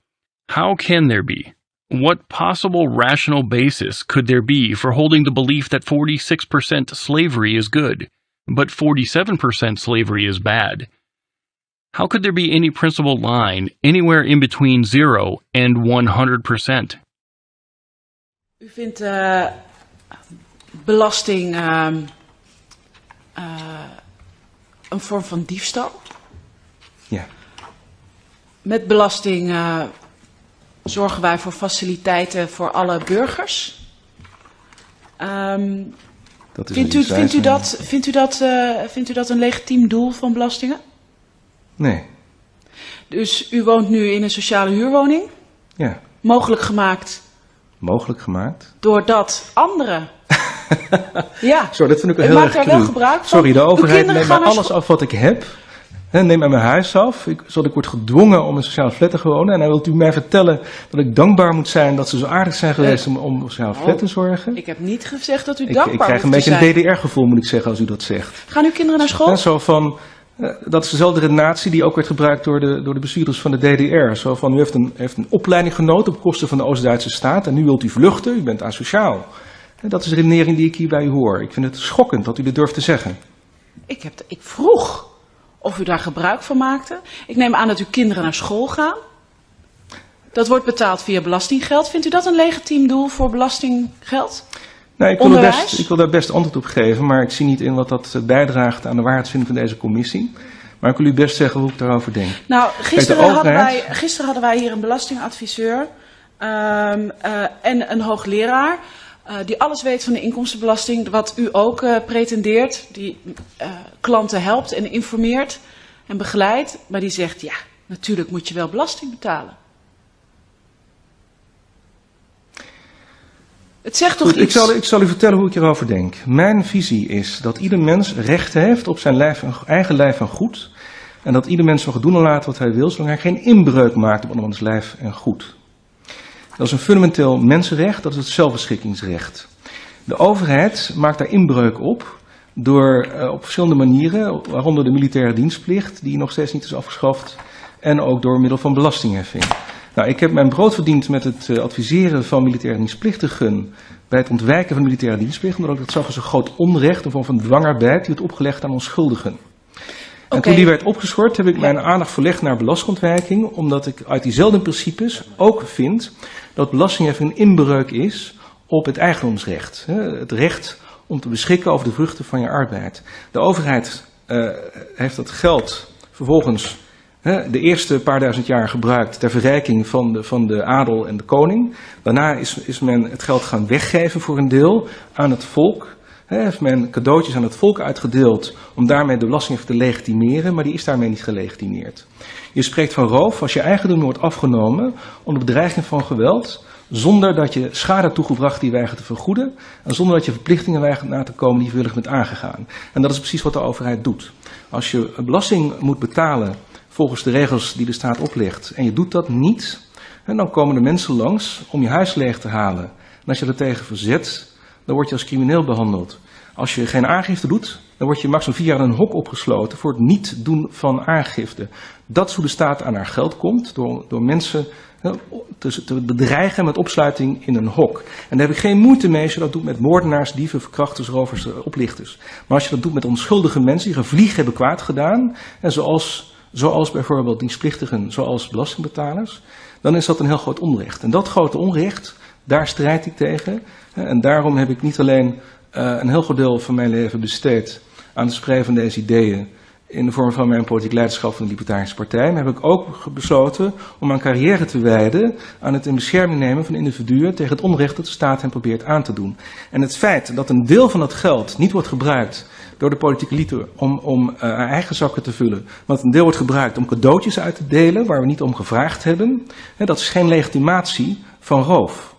E: How can there be? What possible rational basis could there be for holding the belief that 46% slavery is good, but 47% slavery is bad? How could there be any principled line anywhere in between 0 and 100%?
D: U vindt belasting een vorm van diefstal?
R: Ja.
D: Met belasting zorgen wij voor faciliteiten voor alle burgers.
R: Dat is
D: vindt u dat een legitiem doel van belastingen?
R: Nee.
D: Dus u woont nu in een sociale huurwoning?
R: Ja.
D: Mogelijk gemaakt?
R: Mogelijk gemaakt.
D: Doordat anderen... ja.
R: Sorry, dat vind ik heel erg
D: maak daar wel gebruik van.
R: Sorry, de overheid neemt mij alles af wat ik heb. Neem mij mijn huis af, zodat ik word gedwongen om een sociale flat te wonen. En dan wilt u mij vertellen dat ik dankbaar moet zijn dat ze zo aardig zijn geweest om een sociale flat te zorgen.
D: Ik heb niet gezegd dat u dankbaar moet zijn.
R: Ik krijg een beetje een DDR-gevoel, moet ik zeggen, als u dat zegt.
D: Gaan uw kinderen naar school?
R: Zo van, dat is dezelfde redenatie die ook werd gebruikt door de bestuurders van de DDR. Zo van, u heeft een opleiding genoten op kosten van de Oost-Duitse staat en nu wilt u vluchten, u bent asociaal. Dat is de redenering die ik hier bij u hoor. Ik vind het schokkend dat u dit durft te zeggen.
D: Ik vroeg of u daar gebruik van maakte. Ik neem aan dat uw kinderen naar school gaan. Dat wordt betaald via belastinggeld. Vindt u dat een legitiem doel voor belastinggeld?
R: Nee, ik wil daar best antwoord op geven, maar ik zie niet in wat dat bijdraagt aan de waarheidsvinding van deze commissie. Maar ik wil u best zeggen hoe ik daarover denk.
D: Nou, gisteren hadden wij hier een belastingadviseur en een hoogleraar die alles weet van de inkomstenbelasting, wat u ook pretendeert, die klanten helpt en informeert en begeleidt, maar die zegt, ja, natuurlijk moet je wel belasting betalen. Het zegt toch iets?
R: Ik zal u vertellen hoe ik erover denk. Mijn visie is dat ieder mens recht heeft op zijn eigen lijf en goed. En dat ieder mens mag doen en laten wat hij wil, zolang hij geen inbreuk maakt op andermans lijf en goed. Dat is een fundamenteel mensenrecht, dat is het zelfbeschikkingsrecht. De overheid maakt daar inbreuk op door op verschillende manieren, waaronder de militaire dienstplicht, die nog steeds niet is afgeschaft, en ook door middel van belastingheffing. Nou, ik heb mijn brood verdiend met het adviseren van militaire dienstplichtigen bij het ontwijken van de militaire dienstplicht, omdat ik dat zag als een groot onrecht, een vorm van dwangarbeid die werd opgelegd aan onschuldigen. En toen die werd opgeschort, heb ik mijn aandacht verlegd naar belastingontwijking, omdat ik uit diezelfde principes ook vind dat belastingheffing een inbreuk is op het eigendomsrecht. Het recht om te beschikken over de vruchten van je arbeid. De overheid heeft dat geld vervolgens de eerste paar duizend jaar gebruikt ter verrijking van de adel en de koning. Daarna is men het geld gaan weggeven voor een deel aan het volk. Heeft men cadeautjes aan het volk uitgedeeld om daarmee de belastingheffing te legitimeren, maar die is daarmee niet gelegitimeerd. Je spreekt van roof als je eigendom wordt afgenomen onder bedreiging van geweld, zonder dat je schade toegebracht die weigert te vergoeden en zonder dat je verplichtingen weigert na te komen die je willig bent aangegaan. En dat is precies wat de overheid doet. Als je belasting moet betalen volgens de regels die de staat oplegt en je doet dat niet, dan komen de mensen langs om je huis leeg te halen. En als je er tegen verzet, dan word je als crimineel behandeld. Als je geen aangifte doet, dan word je maximaal 4 jaar in een hok opgesloten voor het niet doen van aangifte. Dat is hoe de staat aan haar geld komt, door mensen te bedreigen met opsluiting in een hok. En daar heb ik geen moeite mee als je dat doet met moordenaars, dieven, verkrachters, rovers, oplichters. Maar als je dat doet met onschuldige mensen die gevlieg hebben kwaad gedaan, en zoals bijvoorbeeld dienstplichtigen, zoals belastingbetalers, dan is dat een heel groot onrecht. En dat grote onrecht, daar strijd ik tegen. En daarom heb ik niet alleen een heel groot deel van mijn leven besteed aan het spreiden van deze ideeën in de vorm van mijn politiek leiderschap van de Libertarische Partij, maar heb ik ook besloten om mijn carrière te wijden aan het in bescherming nemen van individuen tegen het onrecht dat de staat hen probeert aan te doen. En het feit dat een deel van dat geld niet wordt gebruikt
F: door de politieke elite om haar eigen zakken te vullen. Want een deel wordt gebruikt om cadeautjes uit te delen waar we niet om gevraagd hebben. Dat is geen legitimatie van roof.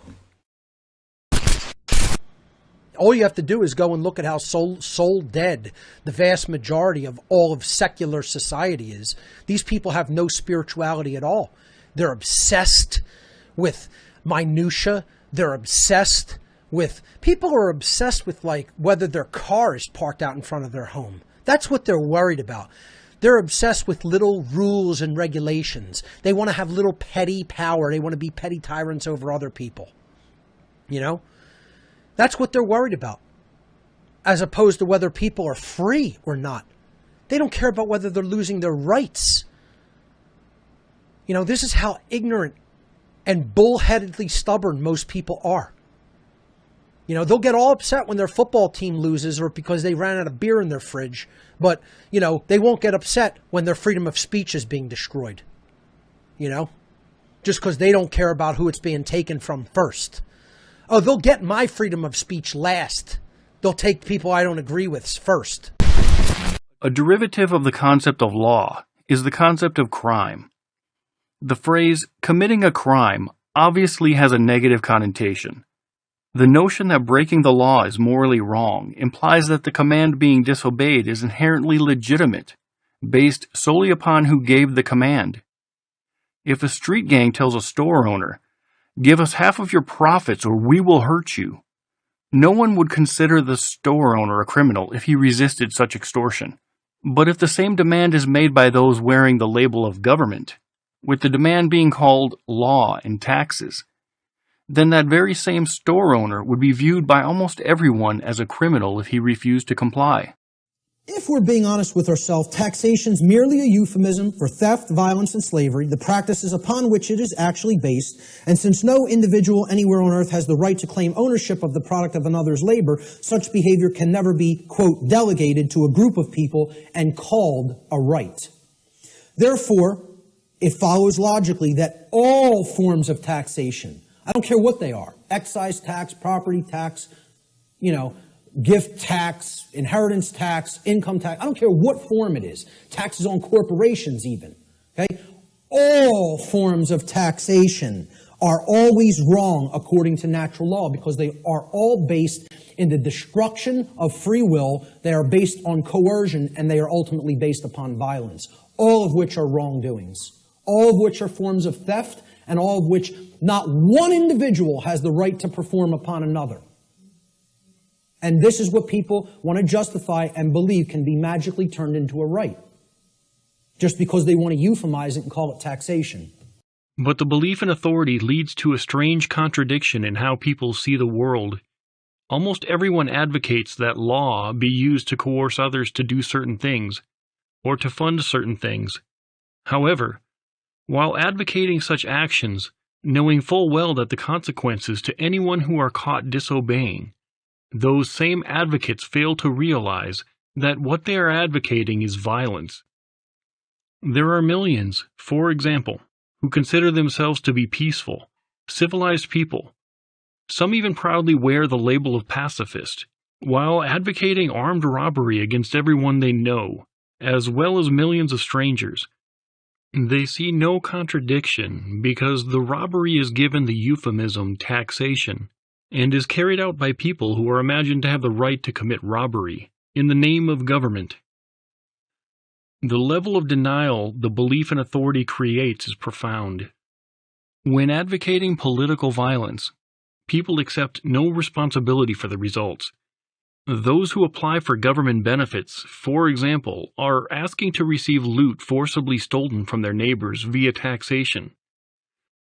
H: All you have to do is go and look at how soul dead the vast majority of all of secular society is. These people have no spirituality at all. They're obsessed with minutia. They're obsessed with, people are obsessed with like whether their car is parked out in front of their home. That's what they're worried about. They're obsessed with little rules and regulations. They want to have little petty power. They want to be petty tyrants over other people. You know? That's what they're worried about. As opposed to whether people are free or not. They don't care about whether they're losing their rights. You know, this is how ignorant and bullheadedly stubborn most people are. You know, they'll get all upset when their football team loses or because they ran out of beer in their fridge. But, you know, they won't get upset when their freedom of speech is being destroyed. You know, just because they don't care about who it's being taken from first. Oh, they'll get my freedom of speech last. They'll take people I don't agree with first.
E: A derivative of the concept of law is the concept of crime. The phrase committing a crime obviously has a negative connotation. The notion that breaking the law is morally wrong implies that the command being disobeyed is inherently legitimate, based solely upon who gave the command. If a street gang tells a store owner, "Give us half of your profits or we will hurt you," no one would consider the store owner a criminal if he resisted such extortion. But if the same demand is made by those wearing the label of government, with the demand being called law and taxes, then that very same store owner would be viewed by almost everyone as a criminal if he refused to comply.
H: If we're being honest with ourselves, taxation's merely a euphemism for theft, violence, and slavery, the practices upon which it is actually based, and since no individual anywhere on earth has the right to claim ownership of the product of another's labor, such behavior can never be, quote, delegated to a group of people and called a right. Therefore, it follows logically that all forms of taxation, I don't care what they are, excise tax, property tax, you know, gift tax, inheritance tax, income tax, I don't care what form it is, taxes on corporations even, okay? All forms of taxation are always wrong according to natural law because they are all based in the destruction of free will, they are based on coercion, and they are ultimately based upon violence, all of which are wrongdoings, all of which are forms of theft, and all of which not one individual has the right to perform upon another. And this is what people want to justify and believe can be magically turned into a right, just because they want to euphemize it and call it taxation.
E: But the belief in authority leads to a strange contradiction in how people see the world. Almost everyone advocates that law be used to coerce others to do certain things, or to fund certain things. However, while advocating such actions, knowing full well that the consequences to anyone who are caught disobeying, those same advocates fail to realize that what they are advocating is violence. There are millions, for example, who consider themselves to be peaceful, civilized people. Some even proudly wear the label of pacifist, while advocating armed robbery against everyone they know, as well as millions of strangers. They see no contradiction because the robbery is given the euphemism taxation and is carried out by people who are imagined to have the right to commit robbery in the name of government. The level of denial the belief in authority creates is profound. When advocating political violence, people accept no responsibility for the results. Those who apply for government benefits, for example, are asking to receive loot forcibly stolen from their neighbors via taxation.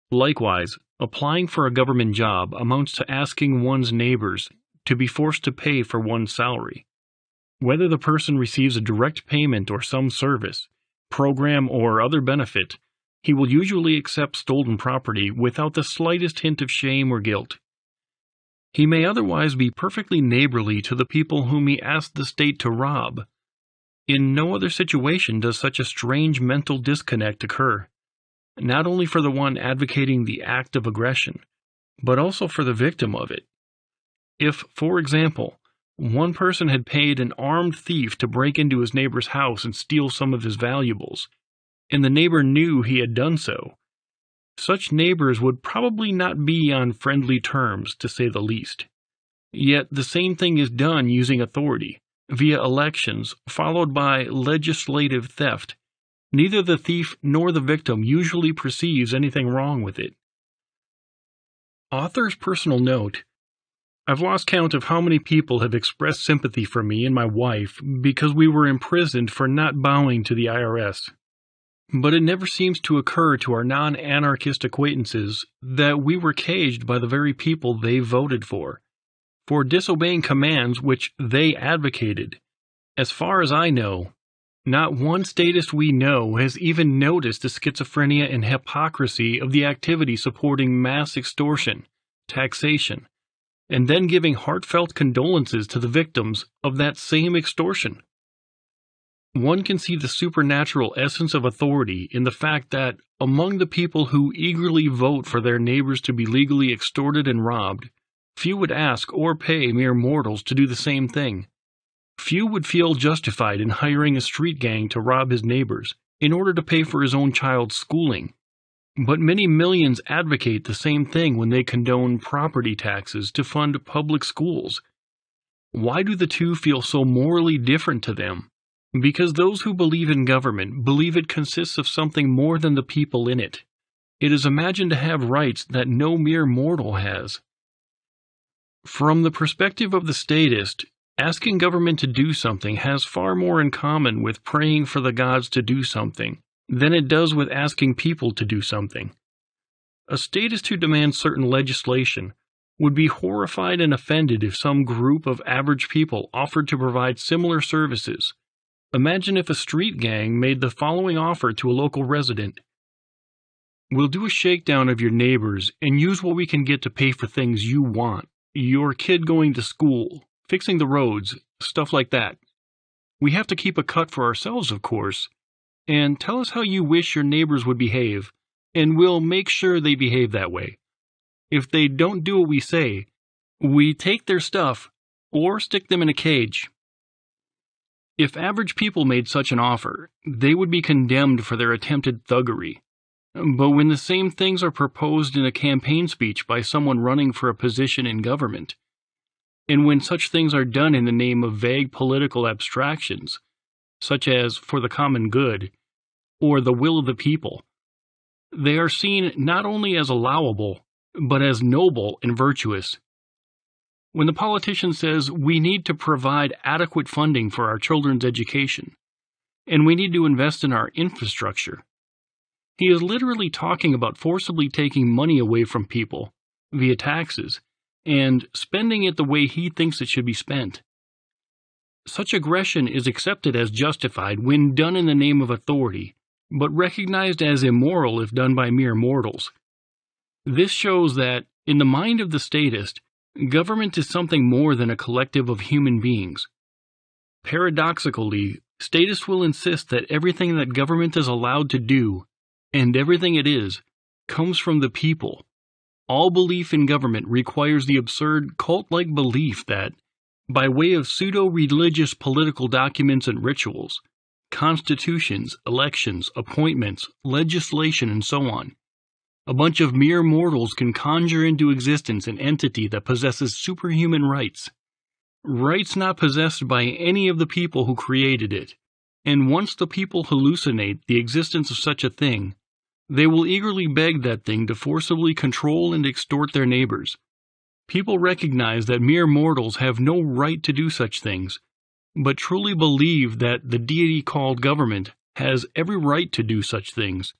E: Likewise, applying for a government job amounts to asking one's neighbors to be forced to pay for one's salary. Whether the person receives a direct payment or some service, program, or other benefit, he will usually accept stolen property without the slightest hint of shame or guilt. He may otherwise be perfectly neighborly to the people whom he asked the state to rob. In no other situation does such a strange mental disconnect occur, not only for the one advocating the act of aggression, but also for the victim of it. If, for example, One person had paid an armed thief to break into his neighbor's house and steal some of his valuables, and the neighbor knew he had done so. Such neighbors would probably not be on friendly terms, to say the least. Yet the same thing is done using authority, via elections, followed by legislative theft. Neither the thief nor the victim usually perceives anything wrong with it. Author's personal note: I've lost count of how many people have expressed sympathy for me and my wife because we were imprisoned for not bowing to the IRS. But it never seems to occur to our non-anarchist acquaintances that we were caged by the very people they voted for disobeying commands which they advocated. As far as I know, not one statist we know has even noticed the schizophrenia and hypocrisy of the activity supporting mass extortion, taxation, and then giving heartfelt condolences to the victims of that same extortion. One can see the supernatural essence of authority in the fact that, among the people who eagerly vote for their neighbors to be legally extorted and robbed, few would ask or pay mere mortals to do the same thing. Few would feel justified in hiring a street gang to rob his neighbors in order to pay for his own child's schooling. But many millions advocate the same thing when they condone property taxes to fund public schools. Why do the two feel so morally different to them? Because those who believe in government believe it consists of something more than the people in it. It is imagined to have rights that no mere mortal has. From the perspective of the statist, asking government to do something has far more in common with praying for the gods to do something than it does with asking people to do something. A statist who demands certain legislation would be horrified and offended if some group of average people offered to provide similar services. Imagine if a street gang made the following offer to a local resident. We'll do a shakedown of your neighbors and use what we can get to pay for things you want. Your kid going to school, fixing the roads, stuff like that. We have to keep a cut for ourselves, of course. And tell us how you wish your neighbors would behave, and we'll make sure they behave that way. If they don't do what we say, we take their stuff or stick them in a cage. If average people made such an offer, they would be condemned for their attempted thuggery. But when the same things are proposed in a campaign speech by someone running for a position in government, and when such things are done in the name of vague political abstractions, such as for the common good, or the will of the people, they are seen not only as allowable, but as noble and virtuous. When the politician says we need to provide adequate funding for our children's education, and we need to invest in our infrastructure, he is literally talking about forcibly taking money away from people via taxes and spending it the way he thinks it should be spent. Such aggression is accepted as justified when done in the name of authority, but recognized as immoral if done by mere mortals. This shows that, in the mind of the statist, government is something more than a collective of human beings. Paradoxically, statists will insist that everything that government is allowed to do, and everything it is, comes from the people. All belief in government requires the absurd cult-like belief that, by way of pseudo-religious political documents and rituals, constitutions, elections, appointments, legislation, and so on, a bunch of mere mortals can conjure into existence an entity that possesses superhuman rights. Rights not possessed by any of the people who created it. And once the people hallucinate the existence of such a thing, they will eagerly beg that thing to forcibly control and extort their neighbors. People recognize that mere mortals have no right to do such things, but truly believe that the deity called government has every right to do such things.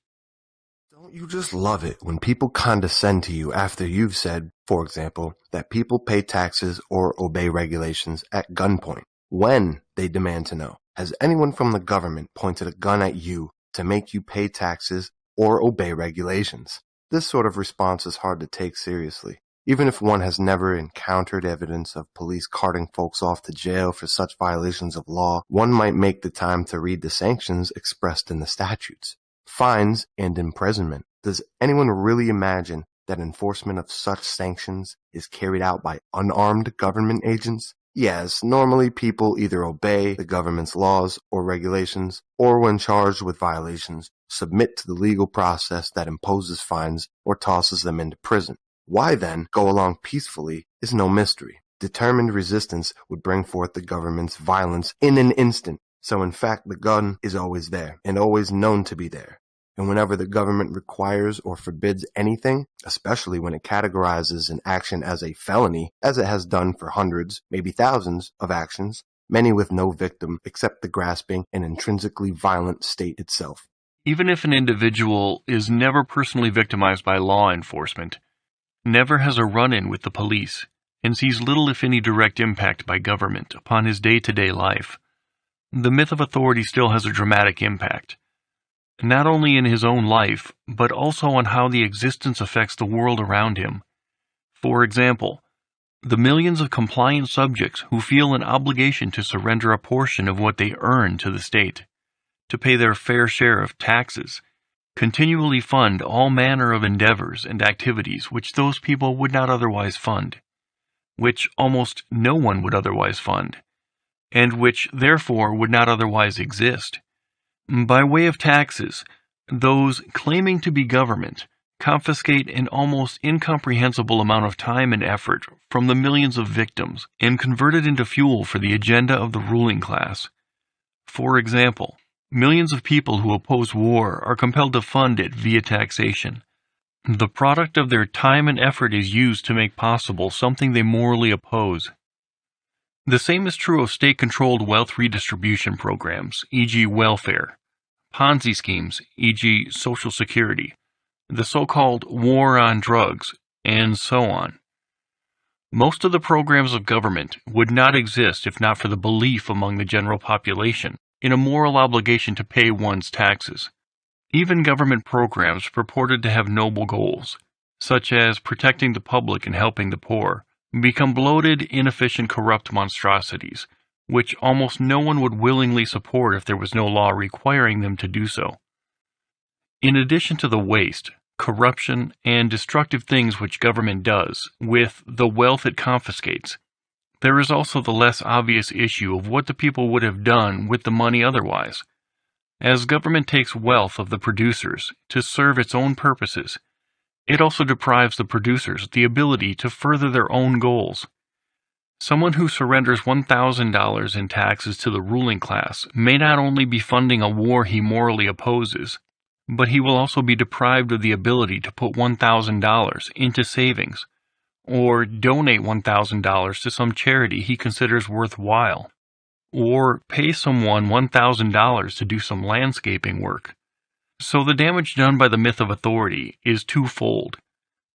C: Don't you just love it when people condescend to you after you've said, for example, that people pay taxes or obey regulations at gunpoint, when they demand to know, has anyone from the government pointed a gun at you to make you pay taxes or obey regulations? This sort of response is hard to take seriously. Even if one has never encountered evidence of police carting folks off to jail for such violations of law, one might make the time to read the sanctions expressed in the statutes. Fines and imprisonment. Does anyone really imagine that enforcement of such sanctions is carried out by unarmed government agents? Yes, normally people either obey the government's laws or regulations, or when charged with violations, submit to the legal process that imposes fines or tosses them into prison. Why then go along peacefully is no mystery. Determined resistance would bring forth the government's violence in an instant. So in fact, the gun is always there, and always known to be there. And whenever the government requires or forbids anything, especially when it categorizes an action as a felony, as it has done for hundreds, maybe thousands of actions, many with no victim except the grasping and intrinsically violent state itself.
E: Even if an individual is never personally victimized by law enforcement, never has a run-in with the police, and sees little if any direct impact by government upon his day-to-day life, the myth of authority still has a dramatic impact, not only in his own life, but also on how the existence affects the world around him. For example, the millions of compliant subjects who feel an obligation to surrender a portion of what they earn to the state, to pay their fair share of taxes, continually fund all manner of endeavors and activities which those people would not otherwise fund, which almost no one would otherwise fund, and which therefore would not otherwise exist. By way of taxes, those claiming to be government confiscate an almost incomprehensible amount of time and effort from the millions of victims and convert it into fuel for the agenda of the ruling class. For example, millions of people who oppose war are compelled to fund it via taxation. The product of their time and effort is used to make possible something they morally oppose. The same is true of state-controlled wealth redistribution programs, e.g. welfare, Ponzi schemes, e.g. Social Security, the so-called war on drugs, and so on. Most of the programs of government would not exist if not for the belief among the general population in a moral obligation to pay one's taxes. Even government programs purported to have noble goals, such as protecting the public and helping the poor, become bloated, inefficient, corrupt monstrosities, which almost no one would willingly support if there was no law requiring them to do so. In addition to the waste, corruption, and destructive things which government does with the wealth it confiscates, there is also the less obvious issue of what the people would have done with the money otherwise. As government takes wealth of the producers to serve its own purposes, it also deprives the producers the ability to further their own goals. Someone who surrenders $1,000 in taxes to the ruling class may not only be funding a war he morally opposes, but he will also be deprived of the ability to put $1,000 into savings, or donate $1,000 to some charity he considers worthwhile, or pay someone $1,000 to do some landscaping work. So the damage done by the myth of authority is twofold.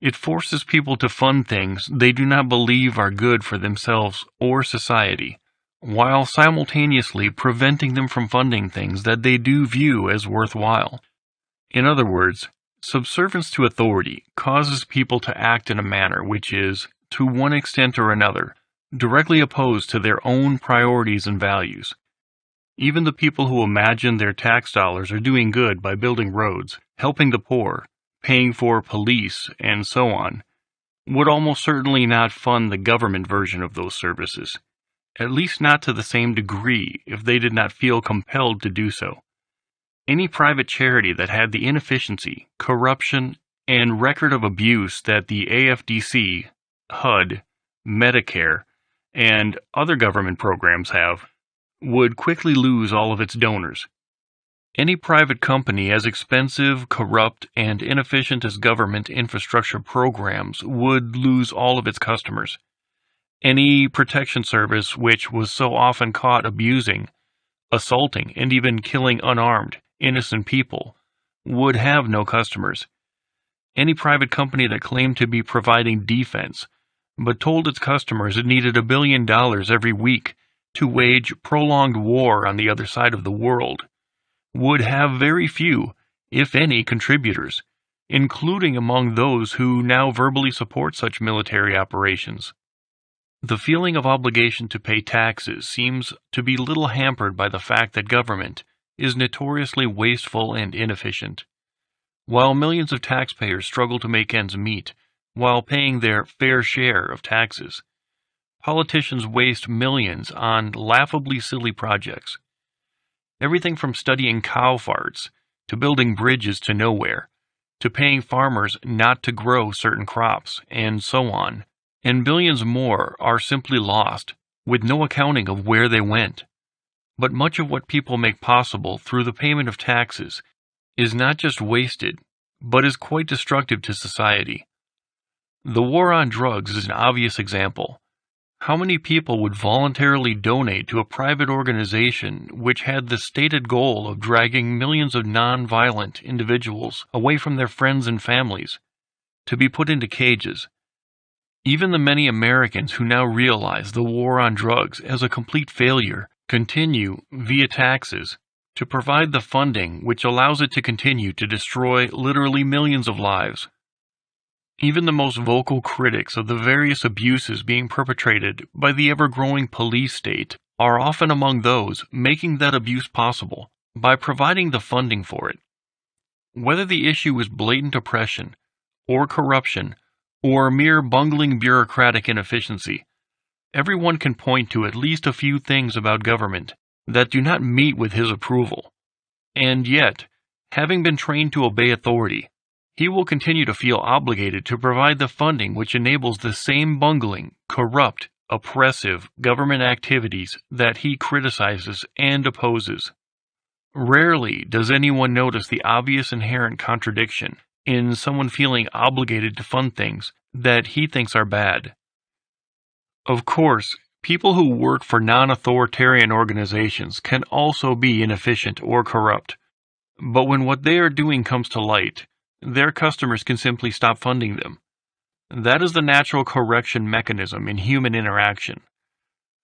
E: It forces people to fund things they do not believe are good for themselves or society, while simultaneously preventing them from funding things that they do view as worthwhile. In other words, subservience to authority causes people to act in a manner which is, to one extent or another, directly opposed to their own priorities and values. Even the people who imagine their tax dollars are doing good by building roads, helping the poor, paying for police, and so on, would almost certainly not fund the government version of those services, at least not to the same degree if they did not feel compelled to do so. Any private charity that had the inefficiency, corruption, and record of abuse that the AFDC, HUD, Medicare, and other government programs have, would quickly lose all of its donors. Any private company as expensive, corrupt, and inefficient as government infrastructure programs would lose all of its customers. Any protection service which was so often caught abusing, assaulting, and even killing unarmed, innocent people would have no customers. Any private company that claimed to be providing defense, but told its customers it needed $1 billion every week to wage prolonged war on the other side of the world, would have very few, if any, contributors, including among those who now verbally support such military operations. The feeling of obligation to pay taxes seems to be little hampered by the fact that government is notoriously wasteful and inefficient. While millions of taxpayers struggle to make ends meet while paying their fair share of taxes, politicians waste millions on laughably silly projects. Everything from studying cow farts, to building bridges to nowhere, to paying farmers not to grow certain crops, and so on. And billions more are simply lost, with no accounting of where they went. But much of what people make possible through the payment of taxes is not just wasted, but is quite destructive to society. The war on drugs is an obvious example. How many people would voluntarily donate to a private organization which had the stated goal of dragging millions of non-violent individuals away from their friends and families, to be put into cages? Even the many Americans who now realize the war on drugs as a complete failure continue, via taxes, to provide the funding which allows it to continue to destroy literally millions of lives. Even the most vocal critics of the various abuses being perpetrated by the ever-growing police state are often among those making that abuse possible by providing the funding for it. Whether the issue is blatant oppression, or corruption, or mere bungling bureaucratic inefficiency, everyone can point to at least a few things about government that do not meet with his approval. And yet, having been trained to obey authority, he will continue to feel obligated to provide the funding which enables the same bungling, corrupt, oppressive government activities that he criticizes and opposes. Rarely does anyone notice the obvious inherent contradiction in someone feeling obligated to fund things that he thinks are bad. Of course, people who work for non-authoritarian organizations can also be inefficient or corrupt, but when what they are doing comes to light, their customers can simply stop funding them. That is the natural correction mechanism in human interaction.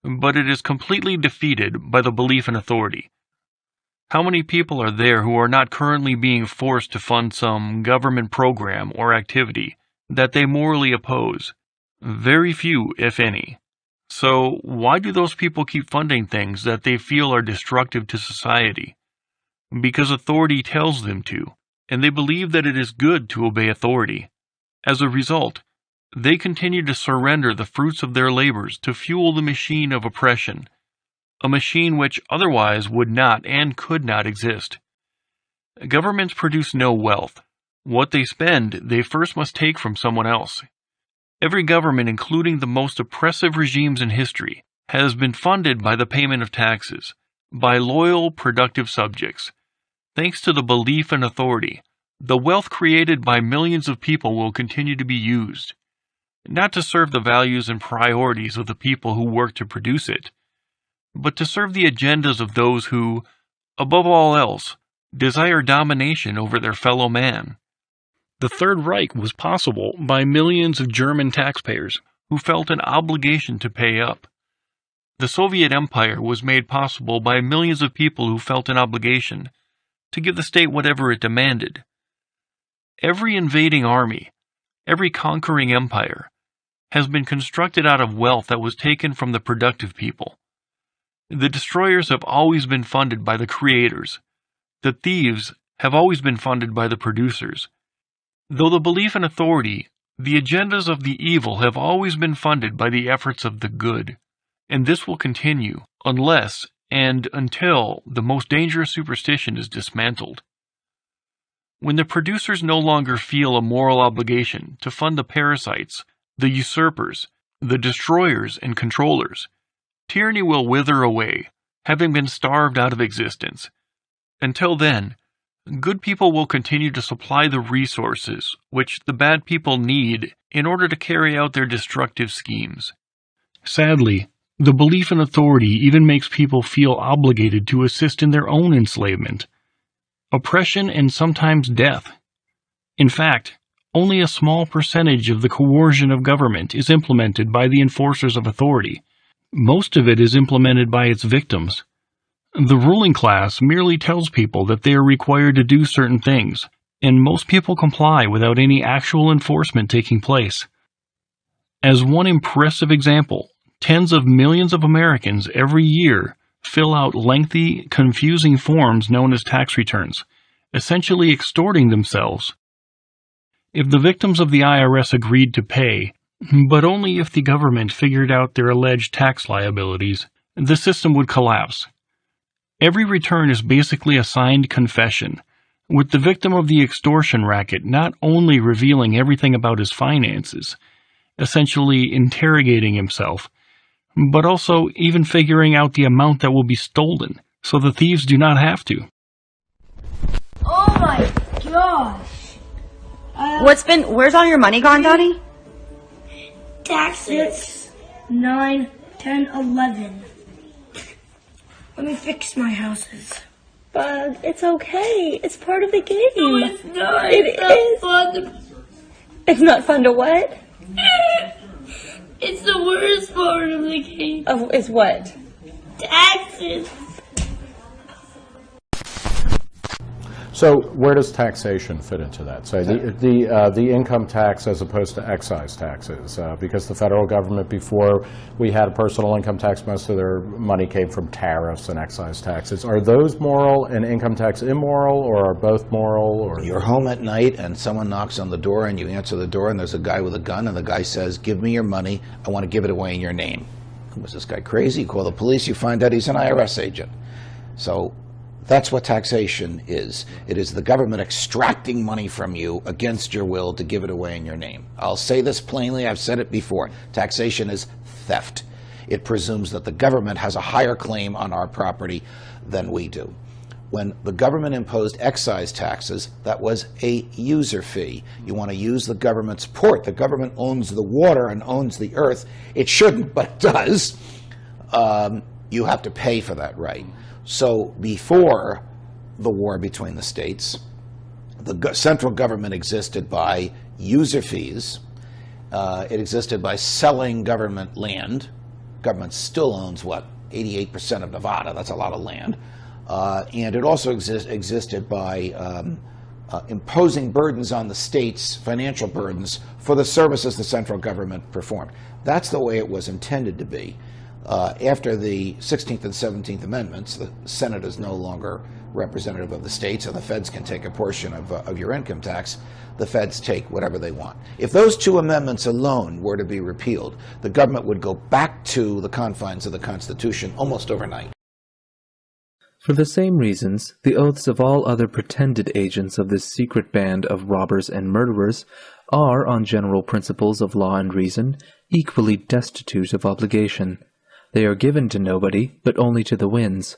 E: But it is completely defeated by the belief in authority. How many people are there who are not currently being forced to fund some government program or activity that they morally oppose? Very few, if any. So why do those people keep funding things that they feel are destructive to society? Because authority tells them to, and they believe that it is good to obey authority. As a result, they continue to surrender the fruits of their labors to fuel the machine of oppression, a machine which otherwise would not and could not exist. Governments produce no wealth. What they spend, they first must take from someone else. Every government, including the most oppressive regimes in history, has been funded by the payment of taxes, by loyal, productive subjects. Thanks to the belief in authority, the wealth created by millions of people will continue to be used, not to serve the values and priorities of the people who work to produce it, but to serve the agendas of those who, above all else, desire domination over their fellow man. The Third Reich was possible by millions of German taxpayers who felt an obligation to pay up. The Soviet Empire was made possible by millions of people who felt an obligation to give the state whatever it demanded. Every invading army, every conquering empire, has been constructed out of wealth that was taken from the productive people. The destroyers have always been funded by the creators. The thieves have always been funded by the producers. Though the belief in authority, the agendas of the evil have always been funded by the efforts of the good, and this will continue unless and until the most dangerous superstition is dismantled. When the producers no longer feel a moral obligation to fund the parasites, the usurpers, the destroyers and controllers, tyranny will wither away, having been starved out of existence. Until then, good people will continue to supply the resources which the bad people need in order to carry out their destructive schemes. Sadly, the belief in authority even makes people feel obligated to assist in their own enslavement, oppression, and sometimes death. In fact, only a small percentage of the coercion of government is implemented by the enforcers of authority. Most of it is implemented by its victims. The ruling class merely tells people that they are required to do certain things, and most people comply without any actual enforcement taking place. As one impressive example, tens of millions of Americans every year fill out lengthy, confusing forms known as tax returns, essentially extorting themselves. If the victims of the IRS agreed to pay, but only if the government figured out their alleged tax liabilities. The system would collapse. Every return is basically a signed confession, with the victim of the extortion racket not only revealing everything about his finances, essentially interrogating himself, but also even figuring out the amount that will be stolen, so the thieves do not have to.
M: Oh my gosh!
N: Where's all your money gone, Daddy?
M: Taxes. 6, 9, 10, 11. Let me fix my houses.
N: But it's okay. It's part of the game.
M: No, it's not.
N: It is.
M: Fun.
N: It's not fun to what?
M: It's the worst part of the game.
N: Is what?
M: Taxes.
W: So where does taxation fit into that? So the income tax as opposed to excise taxes, because the federal government, before we had a personal income tax, most of their money came from tariffs and excise taxes. Are those moral and income tax immoral, or are both moral? Or
X: you're home at night and someone knocks on the door and you answer the door and there's a guy with a gun and the guy says, "Give me your money, I want to give it away in your name." Was this guy crazy? You call the police, you find out he's an IRS agent. So that's what taxation is. It is the government extracting money from you against your will to give it away in your name. I'll say this plainly, I've said it before. Taxation is theft. It presumes that the government has a higher claim on our property than we do. When the government imposed excise taxes, that was a user fee. You want to use the government's port. The government owns the water and owns the earth. It shouldn't, but it does. You have to pay for that right. So before the war between the states, the central government existed by user fees. It existed by selling government land. Government still owns, 88% of Nevada. That's a lot of land. And it also existed by imposing burdens on the states, financial burdens, for the services the central government performed. That's the way it was intended to be. After the 16th and 17th Amendments, the Senate is no longer representative of the states, and the feds can take a portion of your income tax. The feds take whatever they want. If those two amendments alone were to be repealed, the government would go back to the confines of the Constitution almost overnight.
I: For the same reasons, the oaths of all other pretended agents of this secret band of robbers and murderers are, on general principles of law and reason, equally destitute of obligation. They are given to nobody, but only to the winds.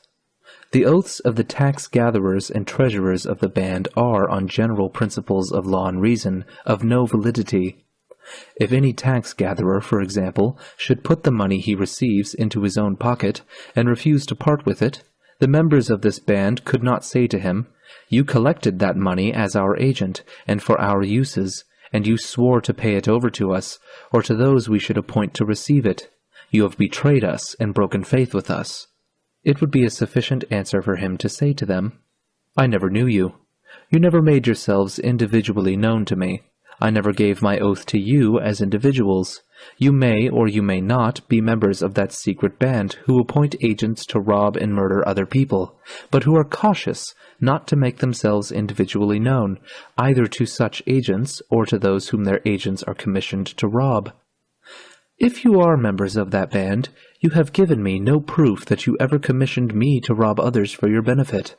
I: The oaths of the tax-gatherers and treasurers of the band are, on general principles of law and reason, of no validity. If any tax-gatherer, for example, should put the money he receives into his own pocket, and refuse to part with it, the members of this band could not say to him, "You collected that money as our agent, and for our uses, and you swore to pay it over to us, or to those we should appoint to receive it. You have betrayed us and broken faith with us." It would be a sufficient answer for him to say to them, "I never knew you. You never made yourselves individually known to me. I never gave my oath to you as individuals. You may or you may not be members of that secret band who appoint agents to rob and murder other people, but who are cautious not to make themselves individually known, either to such agents or to those whom their agents are commissioned to rob. If you are members of that band, you have given me no proof that you ever commissioned me to rob others for your benefit.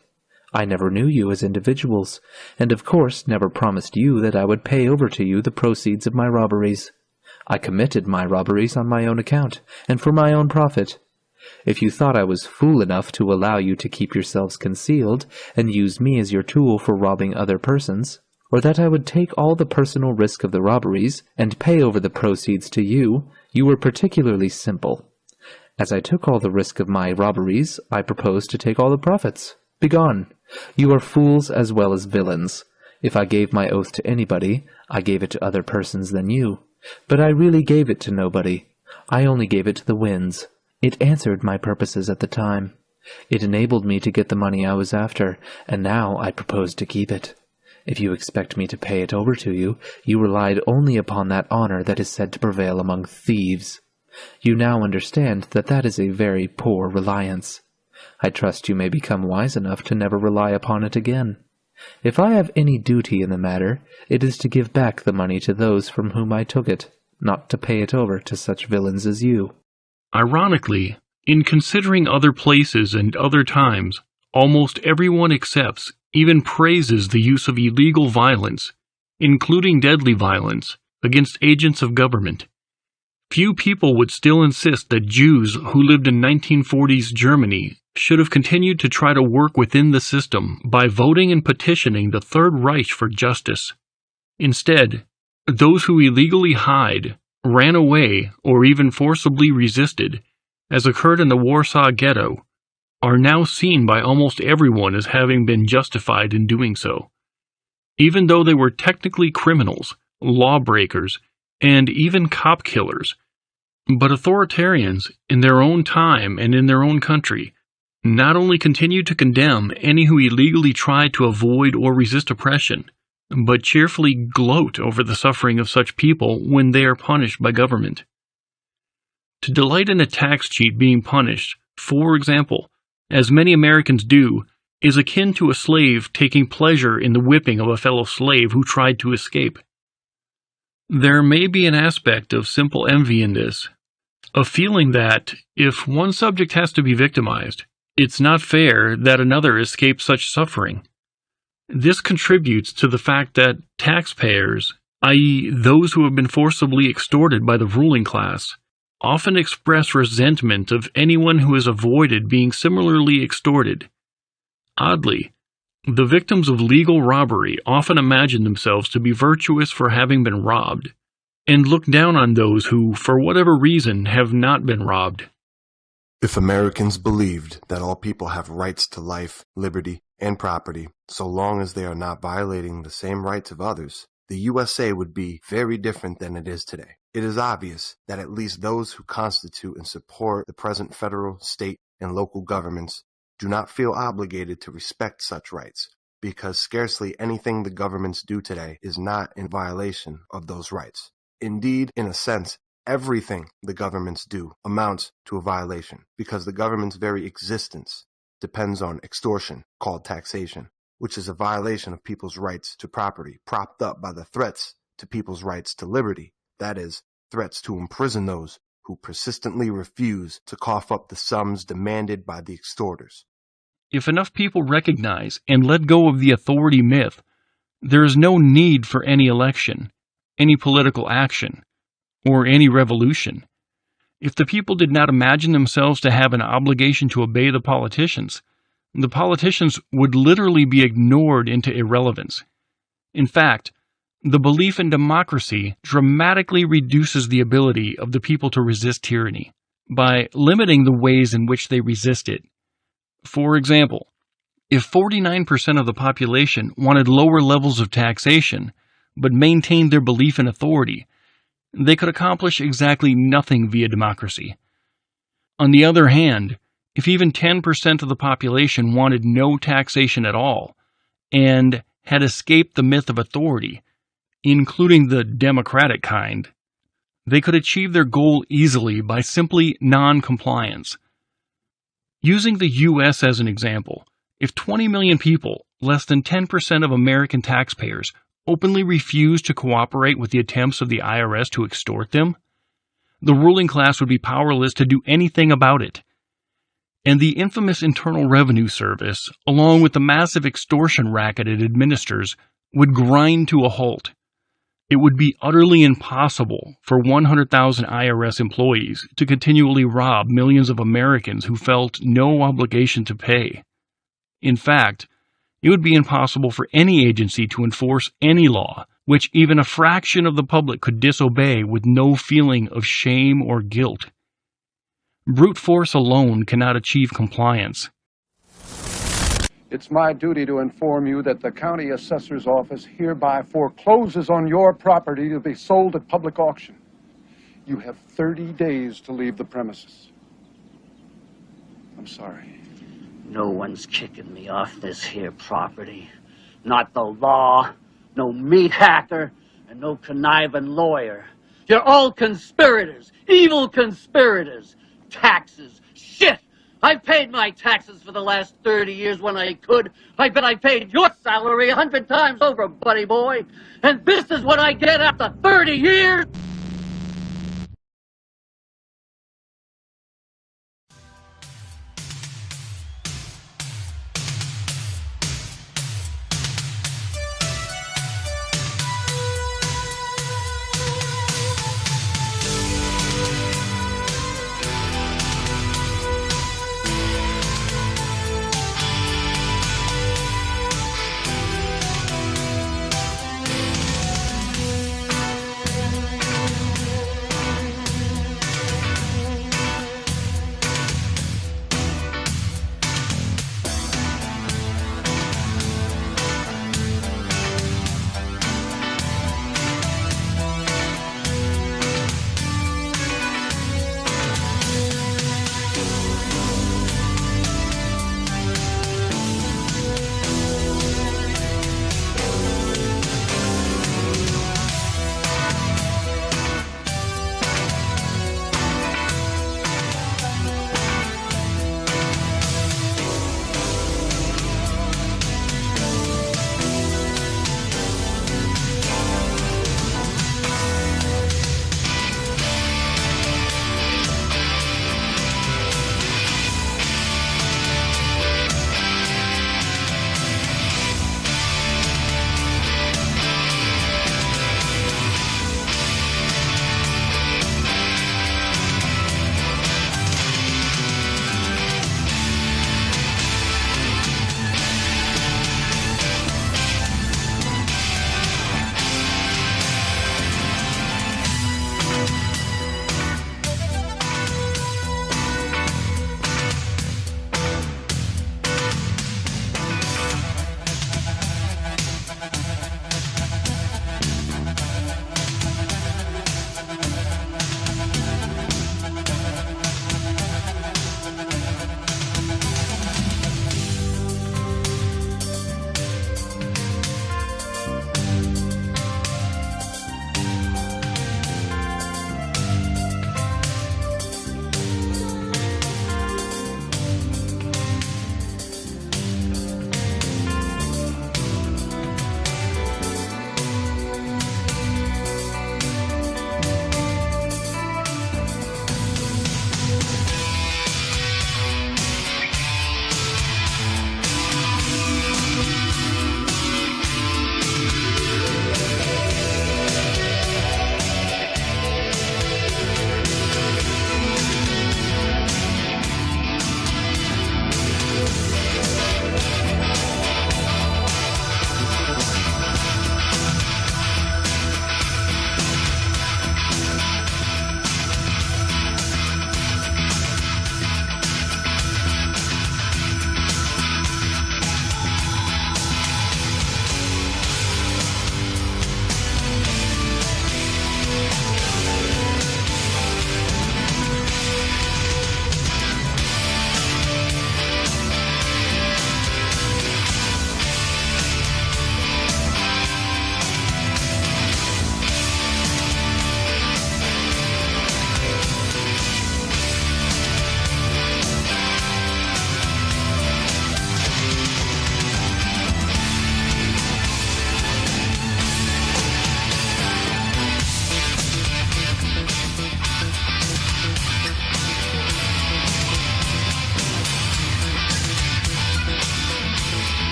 I: I never knew you as individuals, and of course never promised you that I would pay over to you the proceeds of my robberies. I committed my robberies on my own account, and for my own profit. If you thought I was fool enough to allow you to keep yourselves concealed, and use me as your tool for robbing other persons, or that I would take all the personal risk of the robberies, and pay over the proceeds to you, you were particularly simple. As I took all the risk of my robberies, I propose to take all the profits. Begone! You are fools as well as villains. If I gave my oath to anybody, I gave it to other persons than you. But I really gave it to nobody. I only gave it to the winds. It answered my purposes at the time. It enabled me to get the money I was after, and now I propose to keep it. If you expect me to pay it over to you, you relied only upon that honor that is said to prevail among thieves. You now understand that that is a very poor reliance. I trust you may become wise enough to never rely upon it again. If I have any duty in the matter, it is to give back the money to those from whom I took it, not to pay it over to such villains as you.
E: Ironically, in considering other places and other times, almost everyone accepts, even praises the use of illegal violence, including deadly violence, against agents of government. Few people would still insist that Jews who lived in 1940s Germany should have continued to try to work within the system by voting and petitioning the Third Reich for justice. Instead, those who illegally hide, ran away, or even forcibly resisted, as occurred in the Warsaw Ghetto, are now seen by almost everyone as having been justified in doing so. Even though they were technically criminals, lawbreakers, and even cop killers, but authoritarians, in their own time and in their own country, not only continued to condemn any who illegally tried to avoid or resist oppression, but cheerfully gloat over the suffering of such people when they are punished by government. To delight in a tax cheat being punished, for example, as many Americans do, is akin to a slave taking pleasure in the whipping of a fellow slave who tried to escape. There may be an aspect of simple envy in this, a feeling that, if one subject has to be victimized, it's not fair that another escape such suffering. This contributes to the fact that taxpayers, i.e., those who have been forcibly extorted by the ruling class, often express resentment of anyone who has avoided being similarly extorted. Oddly, the victims of legal robbery often imagine themselves to be virtuous for having been robbed, and look down on those who, for whatever reason, have not been robbed.
C: If Americans believed that all people have rights to life, liberty, and property, so long as they are not violating the same rights of others, the USA would be very different than it is today. It is obvious that at least those who constitute and support the present federal, state, and local governments do not feel obligated to respect such rights, because scarcely anything the governments do today is not in violation of those rights. Indeed, in a sense, everything the governments do amounts to a violation, because the government's very existence depends on extortion, called taxation, which is a violation of people's rights to property, propped up by the threats to people's rights to liberty, that is, threats to imprison those who persistently refuse to cough up the sums demanded by the extorters.
E: If enough people recognize and let go of the authority myth, there is no need for any election, any political action, or any revolution. If the people did not imagine themselves to have an obligation to obey the politicians would literally be ignored into irrelevance. In fact, the belief in democracy dramatically reduces the ability of the people to resist tyranny by limiting the ways in which they resist it. For example, if 49% of the population wanted lower levels of taxation but maintained their belief in authority, they could accomplish exactly nothing via democracy. On the other hand, if even 10% of the population wanted no taxation at all, and had escaped the myth of authority, including the democratic kind, they could achieve their goal easily by simply non-compliance. Using the U.S. as an example, if 20 million people, less than 10% of American taxpayers, openly refuse to cooperate with the attempts of the IRS to extort them, the ruling class would be powerless to do anything about it. And the infamous Internal Revenue Service, along with the massive extortion racket it administers, would grind to a halt. It would be utterly impossible for 100,000 IRS employees to continually rob millions of Americans who felt no obligation to pay. In fact, it would be impossible for any agency to enforce any law which even a fraction of the public could disobey with no feeling of shame or guilt. Brute force alone cannot achieve compliance.
G: It's my duty to inform you that the county assessor's office hereby forecloses on your property to be sold at public auction. You have 30 days to leave the premises. I'm sorry.
L: No one's kicking me off this here property. Not the law, no meat hacker, and no conniving lawyer. You're all conspirators, evil conspirators. Taxes, shit! I've paid my taxes for the last 30 years when I could. I bet I paid your salary 100 times over, buddy boy. And this is what I get after 30 years?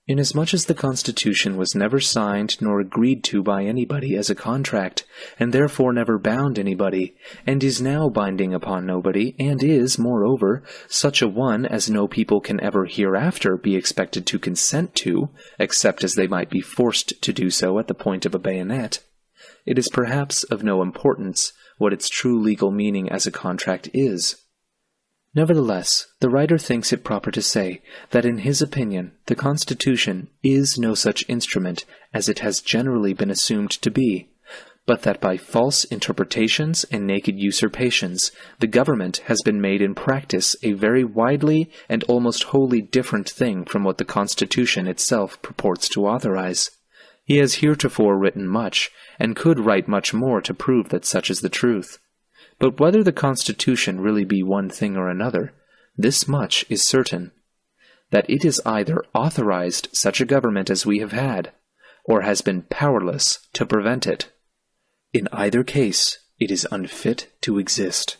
K: Inasmuch as the Constitution was never signed nor agreed to by anybody as a contract, and therefore never bound anybody, and is now binding upon nobody, and is, moreover, such a one as no people can ever hereafter be expected to consent to, except as they might be forced to do so at the point of a bayonet, it is perhaps of no importance what its true legal meaning as a contract is. Nevertheless, the writer thinks it proper to say that in his opinion the Constitution is no such instrument as it has generally been assumed to be, but that by false interpretations and naked usurpations the government has been made in practice a very widely and almost wholly different thing from what the Constitution itself purports to authorize. He has heretofore written much, and could write much more to prove that such is the truth. But whether the Constitution really be one thing or another, this much is certain, that it is either authorized such a government as we have had, or has been powerless to prevent it. In either case, it is unfit to exist.